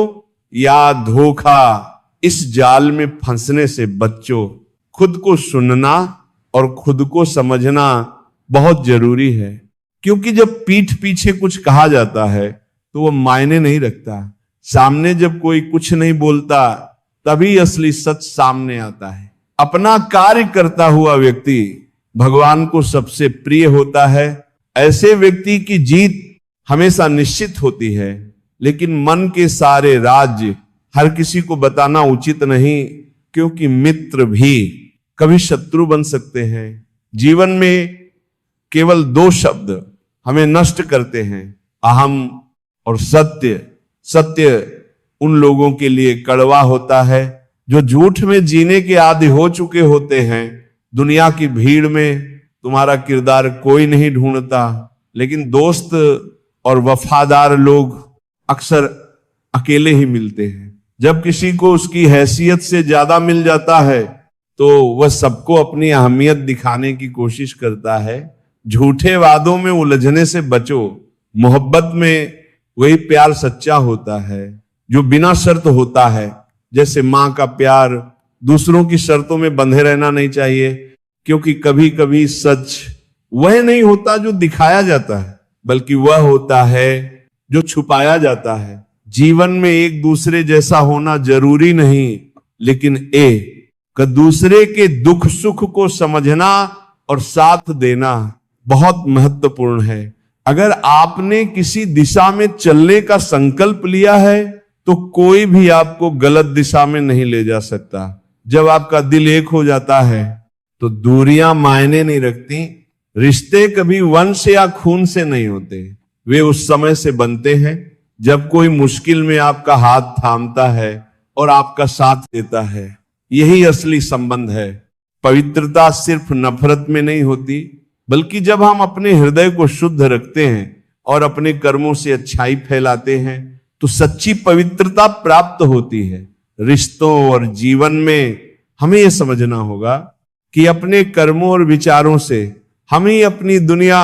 या धोखा। इस जाल में फंसने से बच्चों, खुद को सुनना और खुद को समझना बहुत जरूरी है, क्योंकि जब पीठ पीछे कुछ कहा जाता है तो वह मायने नहीं रखता। सामने जब कोई कुछ नहीं बोलता, तभी असली सच सामने आता है। अपना कार्य करता हुआ व्यक्ति भगवान को सबसे प्रिय होता है। ऐसे व्यक्ति की जीत हमेशा निश्चित होती है, लेकिन मन के सारे राज हर किसी को बताना उचित नहीं, क्योंकि मित्र भी कभी शत्रु बन सकते हैं। जीवन में केवल दो शब्द हमें नष्ट करते हैं, अहम और सत्य। सत्य उन लोगों के लिए कड़वा होता है जो झूठ में जीने के आदी हो चुके होते हैं। दुनिया की भीड़ में तुम्हारा किरदार कोई नहीं ढूंढता। लेकिन दोस्त और वफादार लोग अक्सर अकेले ही मिलते हैं। जब किसी को उसकी हैसियत से ज्यादा मिल जाता है तो वह सबको अपनी अहमियत दिखाने की कोशिश करता है। झूठे वादों में उलझने से बचो। मोहब्बत में वही प्यार सच्चा होता है जो बिना शर्त होता है। जैसे माँ का प्यार, दूसरों की शर्तों में बंधे रहना नहीं चाहिए, क्योंकि कभी कभी सच वह नहीं होता जो दिखाया जाता है, बल्कि वह होता है जो छुपाया जाता है। जीवन में एक दूसरे जैसा होना जरूरी नहीं, लेकिन दूसरे के दुख सुख को समझना और साथ देना बहुत महत्वपूर्ण है। अगर आपने किसी दिशा में चलने का संकल्प लिया है तो कोई भी आपको गलत दिशा में नहीं ले जा सकता। जब आपका दिल एक हो जाता है तो दूरियां मायने नहीं रखती। रिश्ते कभी वंश या खून से नहीं होते, वे उस समय से बनते हैं जब कोई मुश्किल में आपका हाथ थामता है और आपका साथ देता है। यही असली संबंध है। पवित्रता सिर्फ नफरत में नहीं होती, बल्कि जब हम अपने हृदय को शुद्ध रखते हैं और अपने कर्मों से अच्छाई फैलाते हैं तो सच्ची पवित्रता प्राप्त होती है। रिश्तों और जीवन में हमें यह समझना होगा कि अपने कर्मों और विचारों से हम ही अपनी दुनिया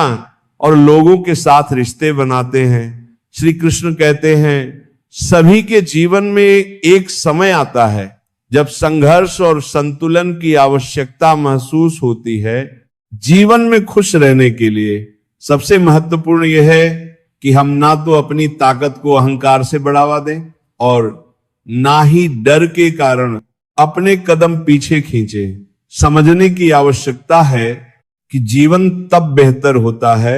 और लोगों के साथ रिश्ते बनाते हैं। श्री कृष्ण कहते हैं, सभी के जीवन में एक समय आता है जब संघर्ष और संतुलन की आवश्यकता महसूस होती है। जीवन में खुश रहने के लिए सबसे महत्वपूर्ण यह है कि हम ना तो अपनी ताकत को अहंकार से बढ़ावा दें और ना ही डर के कारण अपने कदम पीछे खींचे। समझने की आवश्यकता है कि जीवन तब बेहतर होता है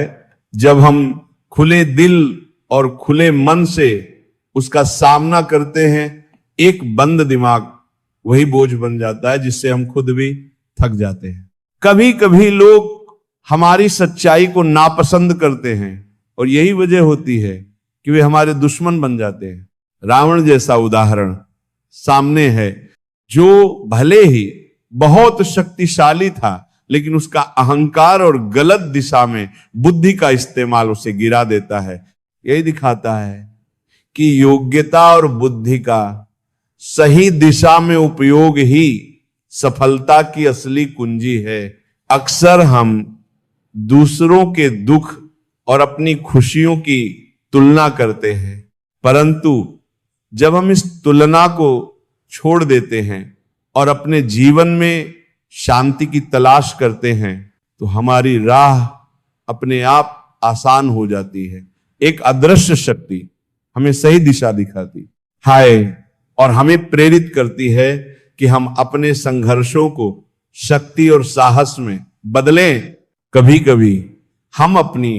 जब हम खुले दिल और खुले मन से उसका सामना करते हैं। एक बंद दिमाग वही बोझ बन जाता है जिससे हम खुद भी थक जाते हैं। कभी कभी लोग हमारी सच्चाई को नापसंद करते हैं और यही वजह होती है कि वे हमारे दुश्मन बन जाते हैं। रावण जैसा उदाहरण सामने है, जो भले ही बहुत शक्तिशाली था, लेकिन उसका अहंकार और गलत दिशा में बुद्धि का इस्तेमाल उसे गिरा देता है। यही दिखाता है कि योग्यता और बुद्धि का सही दिशा में उपयोग ही सफलता की असली कुंजी है। अक्सर हम दूसरों के दुख और अपनी खुशियों की तुलना करते हैं, परंतु जब हम इस तुलना को छोड़ देते हैं और अपने जीवन में शांति की तलाश करते हैं तो हमारी राह अपने आप आसान हो जाती है। एक अदृश्य शक्ति हमें सही दिशा दिखाती है और हमें प्रेरित करती है कि हम अपने संघर्षों को शक्ति और साहस में बदलें। कभी कभी हम अपनी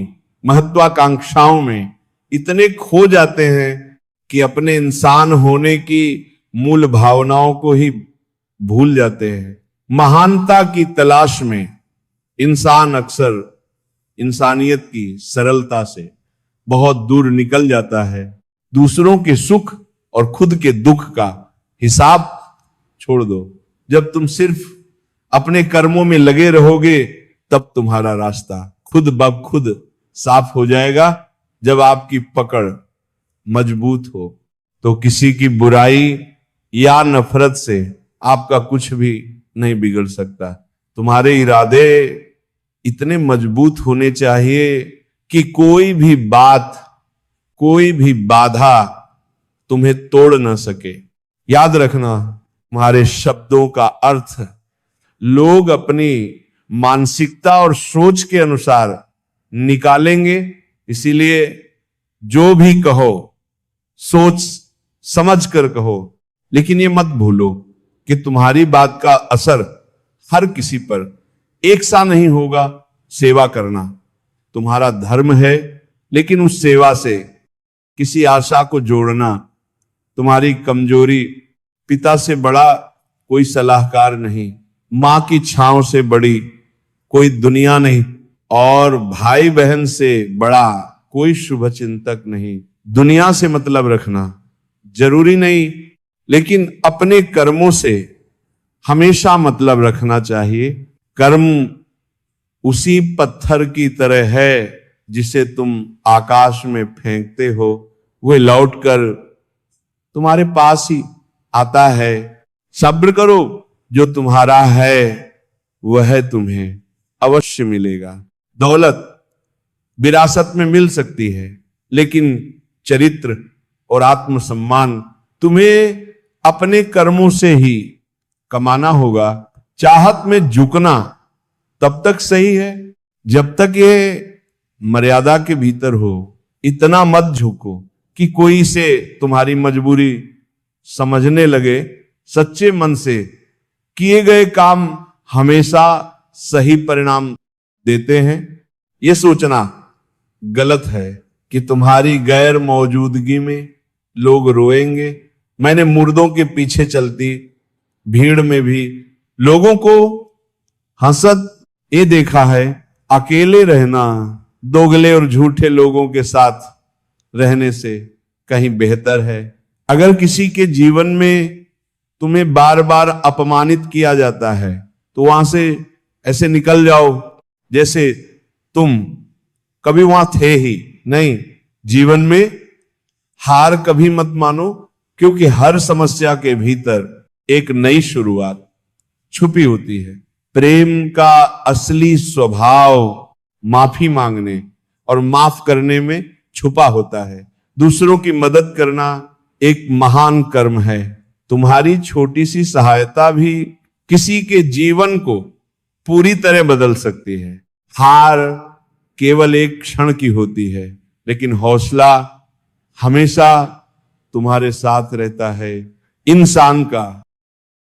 महत्वाकांक्षाओं में इतने खो जाते हैं कि अपने इंसान होने की मूल भावनाओं को ही भूल जाते हैं। महानता की तलाश में इंसान अक्सर इंसानियत की सरलता से बहुत दूर निकल जाता है। दूसरों के सुख और खुद के दुख का हिसाब छोड़ दो। जब तुम सिर्फ अपने कर्मों में लगे रहोगे तब तुम्हारा रास्ता खुद ब खुद साफ हो जाएगा। जब आपकी पकड़ मजबूत हो तो किसी की बुराई या नफरत से आपका कुछ भी नहीं बिगड़ सकता। तुम्हारे इरादे इतने मजबूत होने चाहिए कि कोई भी बात, कोई भी बाधा तुम्हें तोड़ ना सके। याद रखना, तुम्हारे शब्दों का अर्थ लोग अपनी मानसिकता और सोच के अनुसार निकालेंगे। इसीलिए जो भी कहो सोच समझ कर कहो, लेकिन ये मत भूलो कि तुम्हारी बात का असर हर किसी पर एक सा नहीं होगा। सेवा करना तुम्हारा धर्म है, लेकिन उस सेवा से किसी आशा को जोड़ना तुम्हारी कमजोरी। पिता से बड़ा कोई सलाहकार नहीं, मां की छांव से बड़ी कोई दुनिया नहीं, और भाई बहन से बड़ा कोई शुभ चिंतक नहीं। दुनिया से मतलब रखना जरूरी नहीं, लेकिन अपने कर्मों से हमेशा मतलब रखना चाहिए। कर्म उसी पत्थर की तरह है जिसे तुम आकाश में फेंकते हो वह लौटकर तुम्हारे पास ही आता है। सब्र करो, जो तुम्हारा है वह तुम्हें अवश्य मिलेगा। दौलत विरासत में मिल सकती है, लेकिन चरित्र और आत्मसम्मान तुम्हें अपने कर्मों से ही कमाना होगा। चाहत में झुकना तब तक सही है जब तक ये मर्यादा के भीतर हो। इतना मत झुको कि कोई इसे तुम्हारी मजबूरी समझने लगे। सच्चे मन से किए गए काम हमेशा सही परिणाम देते हैं। यह सोचना गलत है कि तुम्हारी गैर मौजूदगी में लोग रोएंगे। मैंने मुर्दों के पीछे चलती भीड़ में भी लोगों को हंसत ये देखा है। अकेले रहना दोगले और झूठे लोगों के साथ रहने से कहीं बेहतर है। अगर किसी के जीवन में तुम्हें बार बार अपमानित किया जाता है तो वहां से ऐसे निकल जाओ जैसे तुम कभी वहां थे ही नहीं। जीवन में हार कभी मत मानो, क्योंकि हर समस्या के भीतर एक नई शुरुआत छुपी होती है। प्रेम का असली स्वभाव माफी मांगने और माफ करने में छुपा होता है। दूसरों की मदद करना एक महान कर्म है। तुम्हारी छोटी सी सहायता भी किसी के जीवन को पूरी तरह बदल सकती है। हार केवल एक क्षण की होती है, लेकिन हौसला हमेशा तुम्हारे साथ रहता है। इंसान का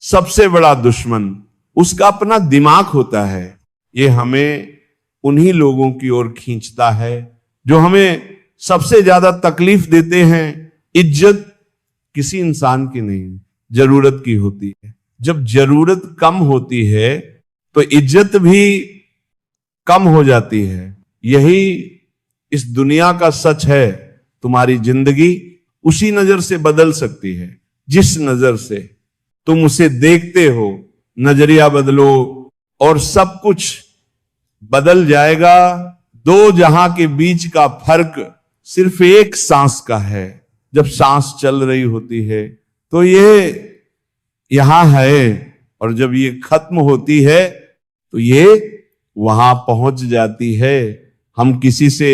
सबसे बड़ा दुश्मन उसका अपना दिमाग होता है। ये हमें उन्हीं लोगों की ओर खींचता है जो हमें सबसे ज्यादा तकलीफ देते हैं। इज्जत किसी इंसान की नहीं, जरूरत की होती है। जब जरूरत कम होती है तो इज्जत भी कम हो जाती है। यही इस दुनिया का सच है। तुम्हारी जिंदगी उसी नजर से बदल सकती है जिस नजर से तुम उसे देखते हो। नजरिया बदलो और सब कुछ बदल जाएगा। दो जहां के बीच का फर्क सिर्फ एक सांस का है। जब सांस चल रही होती है तो ये यहां है, और जब ये खत्म होती है तो ये वहां पहुंच जाती है। हम किसी से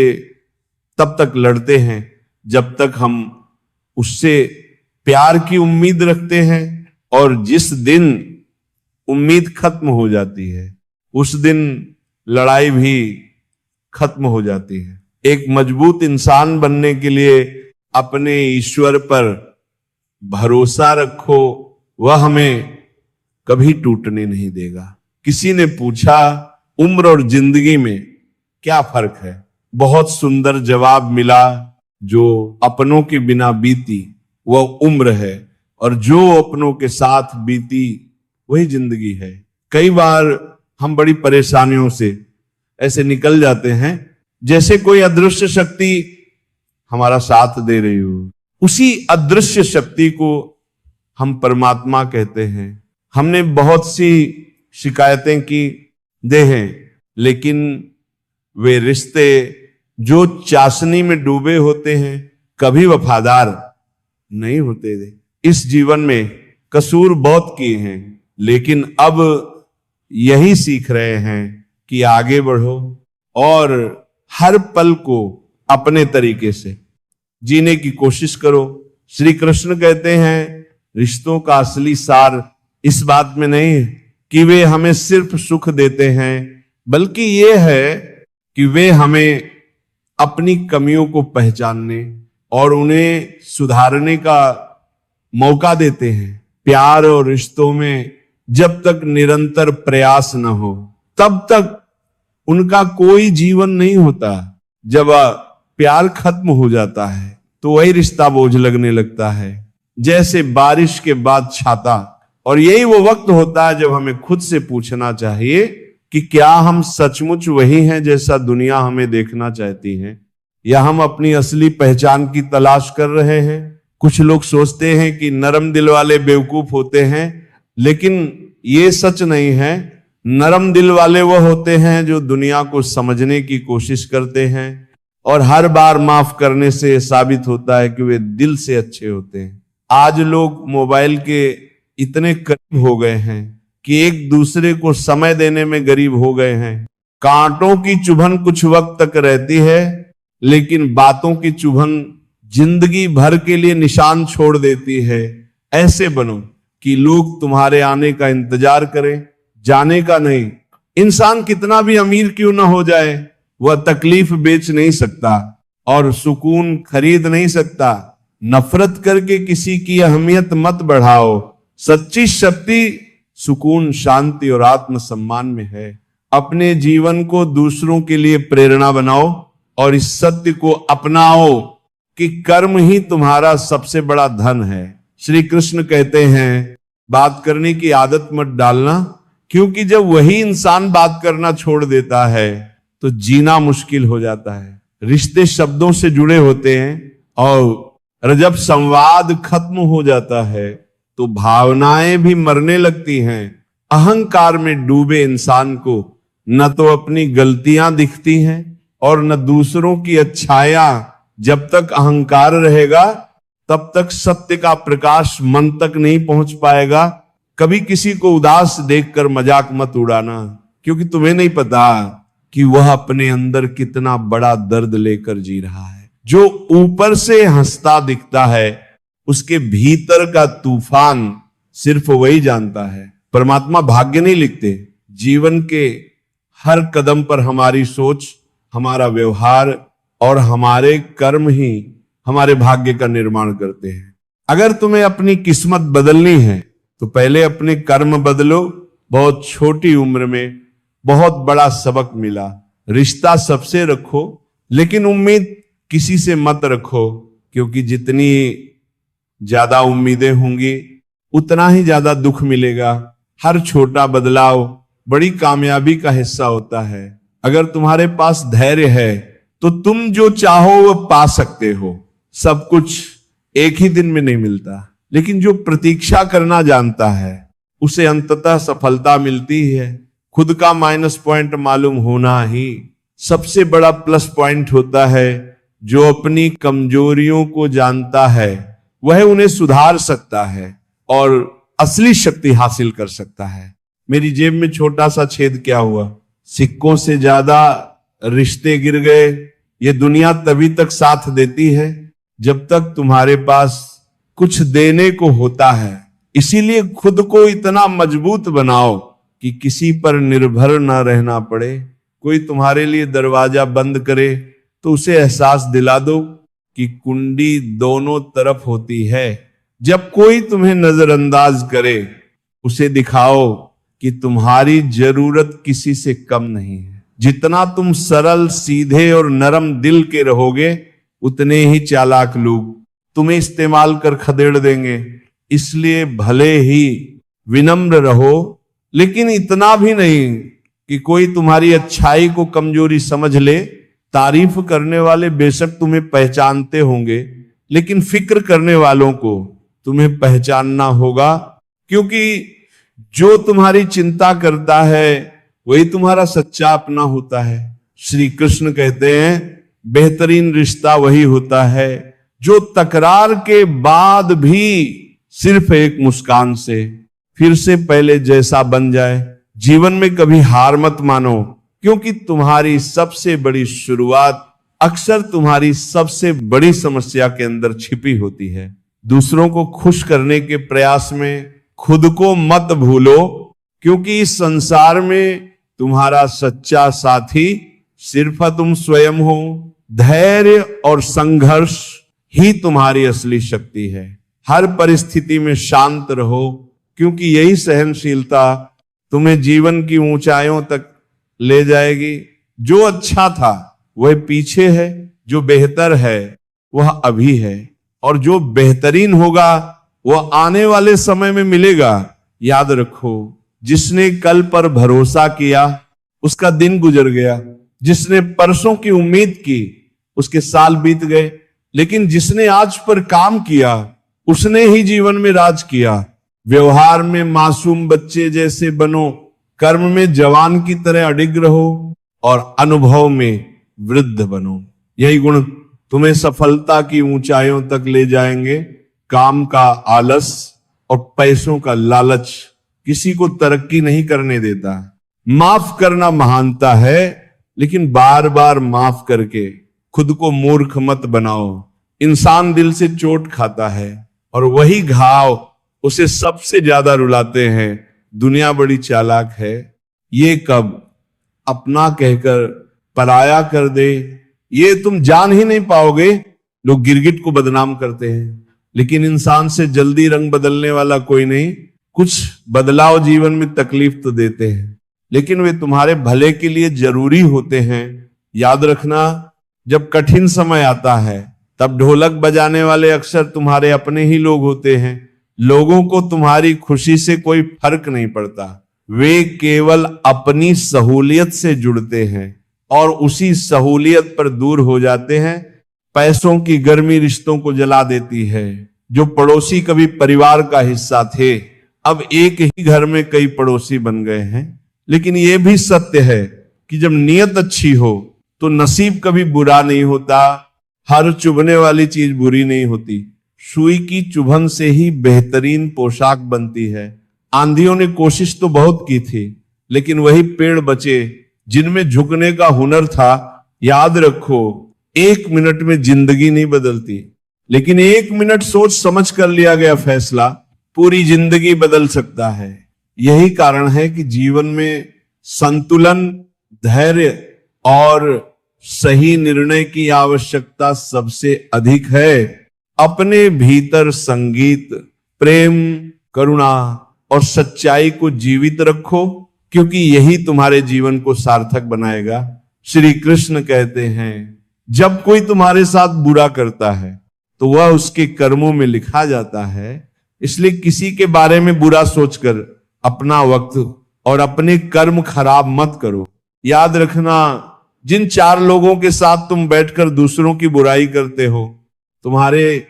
तब तक लड़ते हैं जब तक हम उससे प्यार की उम्मीद रखते हैं, और जिस दिन उम्मीद खत्म हो जाती है उस दिन लड़ाई भी खत्म हो जाती है। एक मजबूत इंसान बनने के लिए अपने ईश्वर पर भरोसा रखो, वह हमें कभी टूटने नहीं देगा। किसी ने पूछा उम्र और जिंदगी में क्या फर्क है? बहुत सुंदर जवाब मिला, जो अपनों के बिना बीती वह उम्र है, और जो अपनों के साथ बीती वही जिंदगी है। कई बार हम बड़ी परेशानियों से ऐसे निकल जाते हैं जैसे कोई अदृश्य शक्ति हमारा साथ दे रही हो। उसी अदृश्य शक्ति को हम परमात्मा कहते हैं। हमने बहुत सी शिकायतें की दे हैं, लेकिन वे रिश्ते जो चाशनी में डूबे होते हैं कभी वफादार नहीं होते थे। इस जीवन में कसूर बहुत किए हैं, लेकिन अब यही सीख रहे हैं कि आगे बढ़ो और हर पल को अपने तरीके से जीने की कोशिश करो। श्री कृष्ण कहते हैं रिश्तों का असली सार इस बात में नहीं है कि वे हमें सिर्फ सुख देते हैं, बल्कि ये है कि वे हमें अपनी कमियों को पहचानने और उन्हें सुधारने का मौका देते हैं। प्यार और रिश्तों में जब तक निरंतर प्रयास न हो तब तक उनका कोई जीवन नहीं होता। जब प्यार खत्म हो जाता है तो वही रिश्ता बोझ लगने लगता है, जैसे बारिश के बाद छाता। और यही वो वक्त होता है जब हमें खुद से पूछना चाहिए कि क्या हम सचमुच वही हैं जैसा दुनिया हमें देखना चाहती है, या हम अपनी असली पहचान की तलाश कर रहे हैं। कुछ लोग सोचते हैं कि नरम दिल वाले बेवकूफ होते हैं, लेकिन ये सच नहीं है। नरम दिल वाले वो होते हैं जो दुनिया को समझने की कोशिश करते हैं, और हर बार माफ करने से साबित होता है कि वे दिल से अच्छे होते हैं। आज लोग मोबाइल के इतने करीब हो गए हैं कि एक दूसरे को समय देने में गरीब हो गए हैं। कांटों की चुभन कुछ वक्त तक रहती है, लेकिन बातों की चुभन जिंदगी भर के लिए निशान छोड़ देती है। ऐसे बनो कि लोग तुम्हारे आने का इंतजार करें, जाने का नहीं। इंसान कितना भी अमीर क्यों ना हो जाए, वह तकलीफ बेच नहीं सकता और सुकून खरीद नहीं सकता। नफरत करके किसी की अहमियत मत बढ़ाओ। सच्ची शक्ति सुकून, शांति और आत्मसम्मान में है। अपने जीवन को दूसरों के लिए प्रेरणा बनाओ और इस सत्य को अपनाओ कि कर्म ही तुम्हारा सबसे बड़ा धन है। श्री कृष्ण कहते हैं, बात करने की आदत मत डालना, क्योंकि जब वही इंसान बात करना छोड़ देता है तो जीना मुश्किल हो जाता है। रिश्ते शब्दों से जुड़े होते हैं और जब संवाद खत्म हो जाता है तो भावनाएं भी मरने लगती हैं। अहंकार में डूबे इंसान को न तो अपनी गलतियां दिखती हैं और न दूसरों की अच्छाइयां। जब तक अहंकार रहेगा तब तक सत्य का प्रकाश मन तक नहीं पहुंच पाएगा। कभी किसी को उदास देखकर मजाक मत उड़ाना, क्योंकि तुम्हें नहीं पता कि वह अपने अंदर कितना बड़ा दर्द लेकर जी रहा है। जो ऊपर से हंसता दिखता है, उसके भीतर का तूफान सिर्फ वही जानता है। परमात्मा भाग्य नहीं लिखते। जीवन के हर कदम पर हमारी सोच, हमारा व्यवहार और हमारे कर्म ही हमारे भाग्य का निर्माण करते हैं। अगर तुम्हें अपनी किस्मत बदलनी है तो पहले अपने कर्म बदलो। बहुत छोटी उम्र में बहुत बड़ा सबक मिला। रिश्ता सबसे रखो, लेकिन उम्मीद किसी से मत रखो, क्योंकि जितनी ज्यादा उम्मीदें होंगी उतना ही ज्यादा दुख मिलेगा। हर छोटा बदलाव बड़ी कामयाबी का हिस्सा होता है। अगर तुम्हारे पास धैर्य है तो तुम जो चाहो वो पा सकते हो। सब कुछ एक ही दिन में नहीं मिलता, लेकिन जो प्रतीक्षा करना जानता है उसे अंततः सफलता मिलती है। खुद का माइनस पॉइंट मालूम होना ही सबसे बड़ा प्लस पॉइंट होता है। जो अपनी कमजोरियों को जानता है वह उन्हें सुधार सकता है और असली शक्ति हासिल कर सकता है। मेरी जेब में छोटा सा छेद क्या हुआ? सिक्कों से ज्यादा रिश्ते गिर गए। ये दुनिया तभी तक साथ देती है जब तक तुम्हारे पास कुछ देने को होता है। इसीलिए खुद को इतना मजबूत बनाओ कि किसी पर निर्भर न रहना पड़े। कोई तुम्हारे लिए दरवाजा बंद करे तो उसे एहसास दिला दो कि कुंडी दोनों तरफ होती है। जब कोई तुम्हें नजरअंदाज करे उसे दिखाओ कि तुम्हारी जरूरत किसी से कम नहीं है। जितना तुम सरल, सीधे और नरम दिल के रहोगे, उतने ही चालाक लोग तुम्हें इस्तेमाल कर खदेड़ देंगे। इसलिए भले ही विनम्र रहो, लेकिन इतना भी नहीं कि कोई तुम्हारी अच्छाई को कमजोरी समझ ले। तारीफ करने वाले बेशक तुम्हें पहचानते होंगे, लेकिन फिक्र करने वालों को तुम्हें पहचानना होगा, क्योंकि जो तुम्हारी चिंता करता है वही तुम्हारा सच्चा अपना होता है। श्री कृष्ण कहते हैं, बेहतरीन रिश्ता वही होता है जो तकरार के बाद भी सिर्फ एक मुस्कान से फिर से पहले जैसा बन जाए। जीवन में कभी हार मत मानो, क्योंकि तुम्हारी सबसे बड़ी शुरुआत अक्सर तुम्हारी सबसे बड़ी समस्या के अंदर छिपी होती है। दूसरों को खुश करने के प्रयास में खुद को मत भूलो, क्योंकि इस संसार में तुम्हारा सच्चा साथी सिर्फ तुम स्वयं हो। धैर्य और संघर्ष ही तुम्हारी असली शक्ति है। हर परिस्थिति में शांत रहो, क्योंकि यही सहनशीलता तुम्हें जीवन की ऊंचाइयों तक ले जाएगी। जो अच्छा था वह पीछे है, जो बेहतर है वह अभी है, और जो बेहतरीन होगा वह आने वाले समय में मिलेगा। याद रखो, जिसने कल पर भरोसा किया उसका दिन गुजर गया। जिसने परसों की उम्मीद की उसके साल बीत गए, लेकिन जिसने आज पर काम किया उसने ही जीवन में राज किया। व्यवहार में मासूम बच्चे जैसे बनो, कर्म में जवान की तरह अडिग रहो और अनुभव में वृद्ध बनो। यही गुण तुम्हें सफलता की ऊंचाइयों तक ले जाएंगे। काम का आलस और पैसों का लालच किसी को तरक्की नहीं करने देता। माफ करना महानता है, लेकिन बार बार माफ करके खुद को मूर्ख मत बनाओ। इंसान दिल से चोट खाता है और वही घाव उसे सबसे ज्यादा रुलाते हैं। दुनिया बड़ी चालाक है, ये कब अपना कहकर पराया कर दे, ये तुम जान ही नहीं पाओगे। लोग गिरगिट को बदनाम करते हैं, लेकिन इंसान से जल्दी रंग बदलने वाला कोई नहीं। कुछ बदलाव जीवन में तकलीफ तो देते हैं, लेकिन वे तुम्हारे भले के लिए जरूरी होते हैं। याद रखना, जब कठिन समय आता है तब ढोलक बजाने वाले अक्सर तुम्हारे अपने ही लोग होते हैं। लोगों को तुम्हारी खुशी से कोई फर्क नहीं पड़ता, वे केवल अपनी सहूलियत से जुड़ते हैं और उसी सहूलियत पर दूर हो जाते हैं। पैसों की गर्मी रिश्तों को जला देती है। जो पड़ोसी कभी परिवार का हिस्सा थे, अब एक ही घर में कई पड़ोसी बन गए हैं। लेकिन यह भी सत्य है कि जब नीयत अच्छी हो तो नसीब कभी बुरा नहीं होता। हर चुभने वाली चीज बुरी नहीं होती। सुई की चुभन से ही बेहतरीन पोशाक बनती है। आंधियों ने कोशिश तो बहुत की थी, लेकिन वही पेड़ बचे जिनमें झुकने का हुनर था। याद रखो, 1 मिनट में जिंदगी नहीं बदलती, लेकिन 1 मिनट सोच समझ कर लिया गया फैसला पूरी जिंदगी बदल सकता है। यही कारण है कि जीवन में संतुलन, धैर्य और सही निर्णय की आवश्यकता सबसे अधिक है। अपने भीतर संगीत, प्रेम, करुणा और सच्चाई को जीवित रखो, क्योंकि यही तुम्हारे जीवन को सार्थक बनाएगा। श्री कृष्ण कहते हैं, जब कोई तुम्हारे साथ बुरा करता है तो वह उसके कर्मों में लिखा जाता है। इसलिए किसी के बारे में बुरा सोचकर अपना वक्त और अपने कर्म खराब मत करो। याद रखना, जिन 4 लोगों के साथ तुम बैठकर दूसरों की बुराई करते हो, तुम्हारे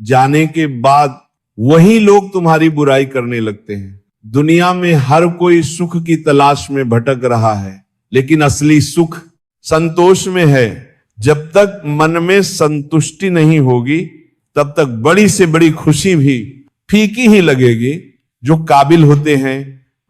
जाने के बाद वही लोग तुम्हारी बुराई करने लगते हैं। दुनिया में हर कोई सुख की तलाश में भटक रहा है, लेकिन असली सुख संतोष में है। जब तक मन में संतुष्टि नहीं होगी, तब तक बड़ी से बड़ी खुशी भी फीकी ही लगेगी। जो काबिल होते हैं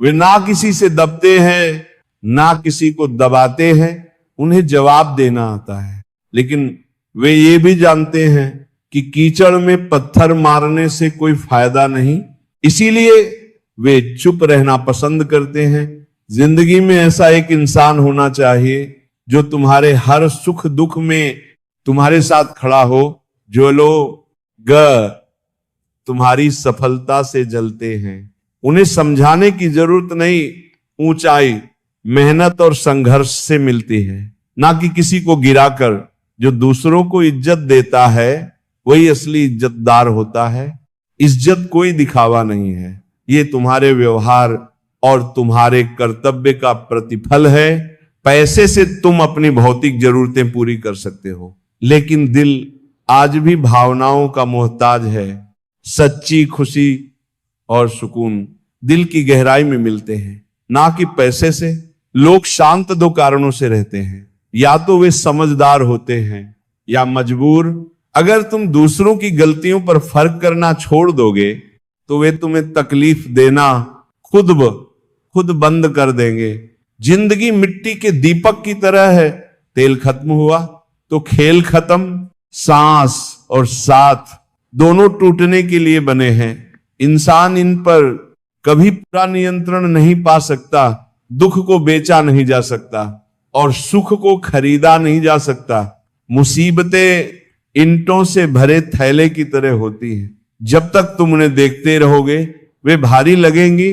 वे ना किसी से दबते हैं, ना किसी को दबाते हैं। उन्हें जवाब देना आता है, लेकिन वे ये भी जानते हैं कि कीचड़ में पत्थर मारने से कोई फायदा नहीं। इसीलिए वे चुप रहना पसंद करते हैं। जिंदगी में ऐसा एक इंसान होना चाहिए जो तुम्हारे हर सुख दुख में तुम्हारे साथ खड़ा हो। जो लोग तुम्हारी सफलता से जलते हैं, उन्हें समझाने की जरूरत नहीं। ऊंचाई मेहनत और संघर्ष से मिलती है, ना कि किसी को गिराकर। जो दूसरों को इज्जत देता है वही असली इज्जतदार होता है। इज्जत कोई दिखावा नहीं है, ये तुम्हारे व्यवहार और तुम्हारे कर्तव्य का प्रतिफल है। पैसे से तुम अपनी भौतिक जरूरतें पूरी कर सकते हो, लेकिन दिल आज भी भावनाओं का मोहताज है। सच्ची खुशी और सुकून दिल की गहराई में मिलते हैं, ना कि पैसे से। लोग शांत 2 कारणों से रहते हैं, या तो वे समझदार होते हैं या मजबूर। अगर तुम दूसरों की गलतियों पर फर्क करना छोड़ दोगे तो वे तुम्हें तकलीफ देना खुद बंद कर देंगे। जिंदगी मिट्टी के दीपक की तरह है, तेल खत्म हुआ तो खेल खत्म। सांस और साथ दोनों टूटने के लिए बने हैं। इंसान इन पर कभी पूरा नियंत्रण नहीं पा सकता। दुख को बेचा नहीं जा सकता और सुख को खरीदा नहीं जा सकता। मुसीबतें ईंटों से भरे थैले की तरह होती हैं। जब तक तुम उन्हें देखते रहोगे वे भारी लगेंगी,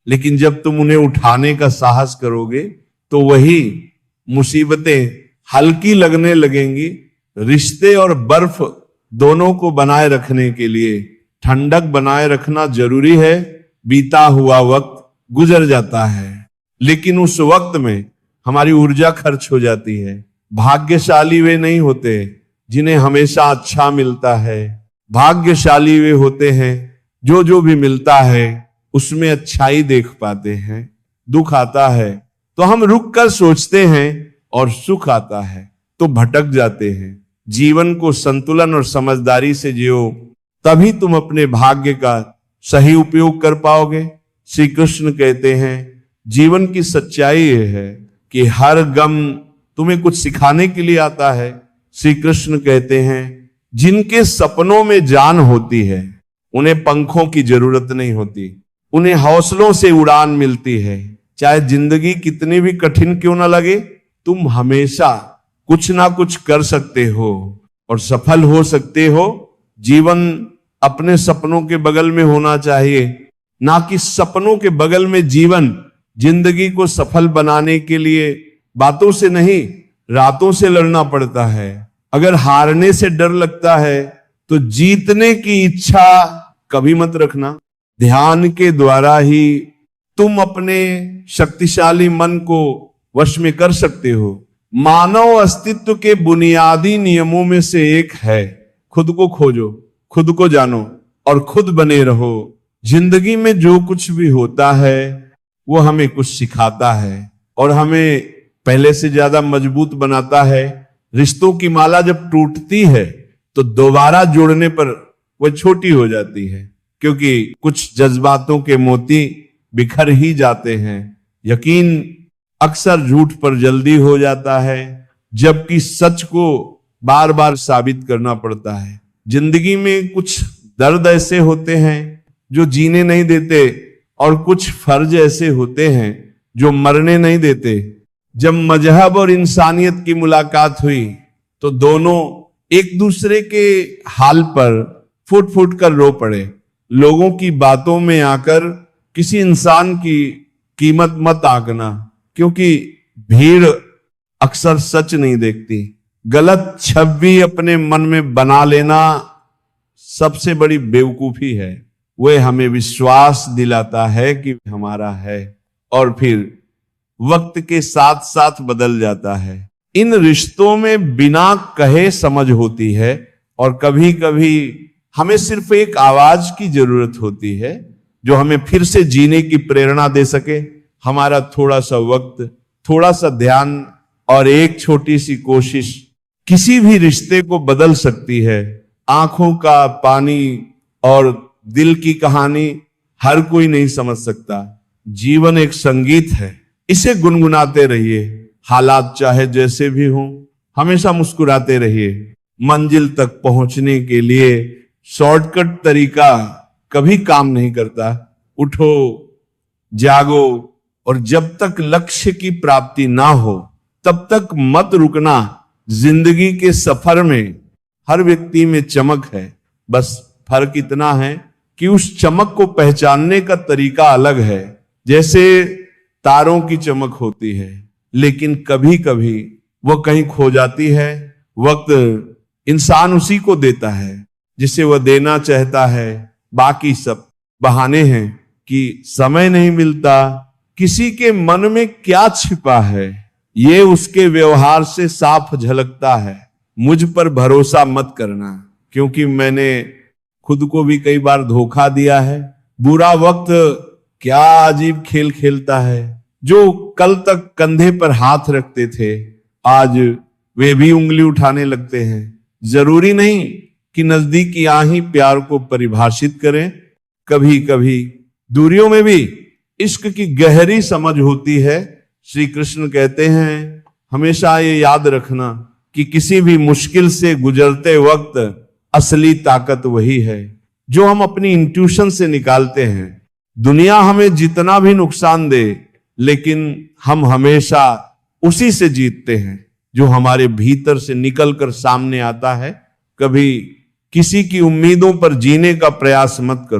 लेकिन जब तुम उन्हें उठाने का साहस करोगे तो वही मुसीबतें हल्की लगने लगेंगी। रिश्ते और बर्फ दोनों को बनाए रखने के लिए ठंडक बनाए रखना जरूरी है। बीता हुआ वक्त गुजर जाता है, लेकिन उस वक्त में हमारी ऊर्जा खर्च हो जाती है। भाग्यशाली वे नहीं होते जिन्हें हमेशा अच्छा मिलता है। भाग्यशाली वे होते हैं जो भी मिलता है उसमें अच्छाई देख पाते हैं। दुख आता है तो हम रुक कर सोचते हैं और सुख आता है तो भटक जाते हैं। जीवन को संतुलन और समझदारी से जियो, तभी तुम अपने भाग्य का सही उपयोग कर पाओगे। श्री कृष्ण कहते हैं जीवन की सच्चाई यह है कि हर गम तुम्हें कुछ सिखाने के लिए आता है। श्री कृष्ण कहते हैं जिनके सपनों में जान होती है उन्हें पंखों की जरूरत नहीं होती, उन्हें हौसलों से उड़ान मिलती है। चाहे जिंदगी कितनी भी कठिन क्यों ना लगे, तुम हमेशा कुछ ना कुछ कर सकते हो और सफल हो सकते हो। जीवन अपने सपनों के बगल में होना चाहिए, ना कि सपनों के बगल में जीवन। जिंदगी को सफल बनाने के लिए बातों से नहीं, रातों से लड़ना पड़ता है। अगर हारने से डर लगता है तो जीतने की इच्छा कभी मत रखना। ध्यान के द्वारा ही तुम अपने शक्तिशाली मन को वश में कर सकते हो। मानव अस्तित्व के बुनियादी नियमों में से एक है खुद को खोजो, खुद को जानो और खुद बने रहो। जिंदगी में जो कुछ भी होता है वो हमें कुछ सिखाता है और हमें पहले से ज्यादा मजबूत बनाता है। रिश्तों की माला जब टूटती है तो दोबारा जोड़ने पर वह छोटी हो जाती है, क्योंकि कुछ जज्बातों के मोती बिखर ही जाते हैं। यकीन अक्सर झूठ पर जल्दी हो जाता है, जबकि सच को बार बार साबित करना पड़ता है। जिंदगी में कुछ दर्द ऐसे होते हैं जो जीने नहीं देते और कुछ फर्ज ऐसे होते हैं जो मरने नहीं देते। जब मजहब और इंसानियत की मुलाकात हुई तो दोनों एक दूसरे के हाल पर फुट फुट कर रो पड़े। लोगों की बातों में आकर किसी इंसान की कीमत मत आंकना, क्योंकि भीड़ अक्सर सच नहीं देखती। गलत छवि अपने मन में बना लेना सबसे बड़ी बेवकूफी है। वह हमें विश्वास दिलाता है कि हमारा है और फिर वक्त के साथ साथ बदल जाता है। इन रिश्तों में बिना कहे समझ होती है और कभी कभी हमें सिर्फ एक आवाज की जरूरत होती है जो हमें फिर से जीने की प्रेरणा दे सके। हमारा थोड़ा सा वक्त, थोड़ा सा ध्यान और एक छोटी सी कोशिश किसी भी रिश्ते को बदल सकती है। आंखों का पानी और दिल की कहानी हर कोई नहीं समझ सकता। जीवन एक संगीत है, इसे गुनगुनाते रहिए। हालात चाहे जैसे भी हों, हमेशा मुस्कुराते रहिए। मंजिल तक पहुंचने के लिए शॉर्टकट तरीका कभी काम नहीं करता। उठो, जागो और जब तक लक्ष्य की प्राप्ति ना हो तब तक मत रुकना। जिंदगी के सफर में हर व्यक्ति में चमक है, बस फर्क इतना है कि उस चमक को पहचानने का तरीका अलग है। जैसे तारों की चमक होती है, लेकिन कभी कभी वह कहीं खो जाती है। वक्त इंसान उसी को देता है जिसे वह देना चाहता है। बाकी सब बहाने हैं कि समय नहीं मिलता। किसी के मन में क्या छिपा है ये उसके व्यवहार से साफ झलकता है। मुझ पर भरोसा मत करना, क्योंकि मैंने खुद को भी कई बार धोखा दिया है। बुरा वक्त क्या अजीब खेल खेलता है। जो कल तक कंधे पर हाथ रखते थे आज वे भी उंगली उठाने लगते हैं। जरूरी नहीं कि नजदीकी ही प्यार को परिभाषित करें। कभी कभी दूरियों में भी इश्क की गहरी समझ होती है। श्री कृष्ण कहते हैं हमेशा ये याद रखना कि किसी भी मुश्किल से गुजरते वक्त असली ताकत वही है जो हम अपनी इंट्यूशन से निकालते हैं। दुनिया हमें जितना भी नुकसान दे, लेकिन हम हमेशा उसी से जीतते हैं जो हमारे भीतर से निकलकर सामने आता है। कभी किसी की उम्मीदों पर जीने का प्रयास मत करो।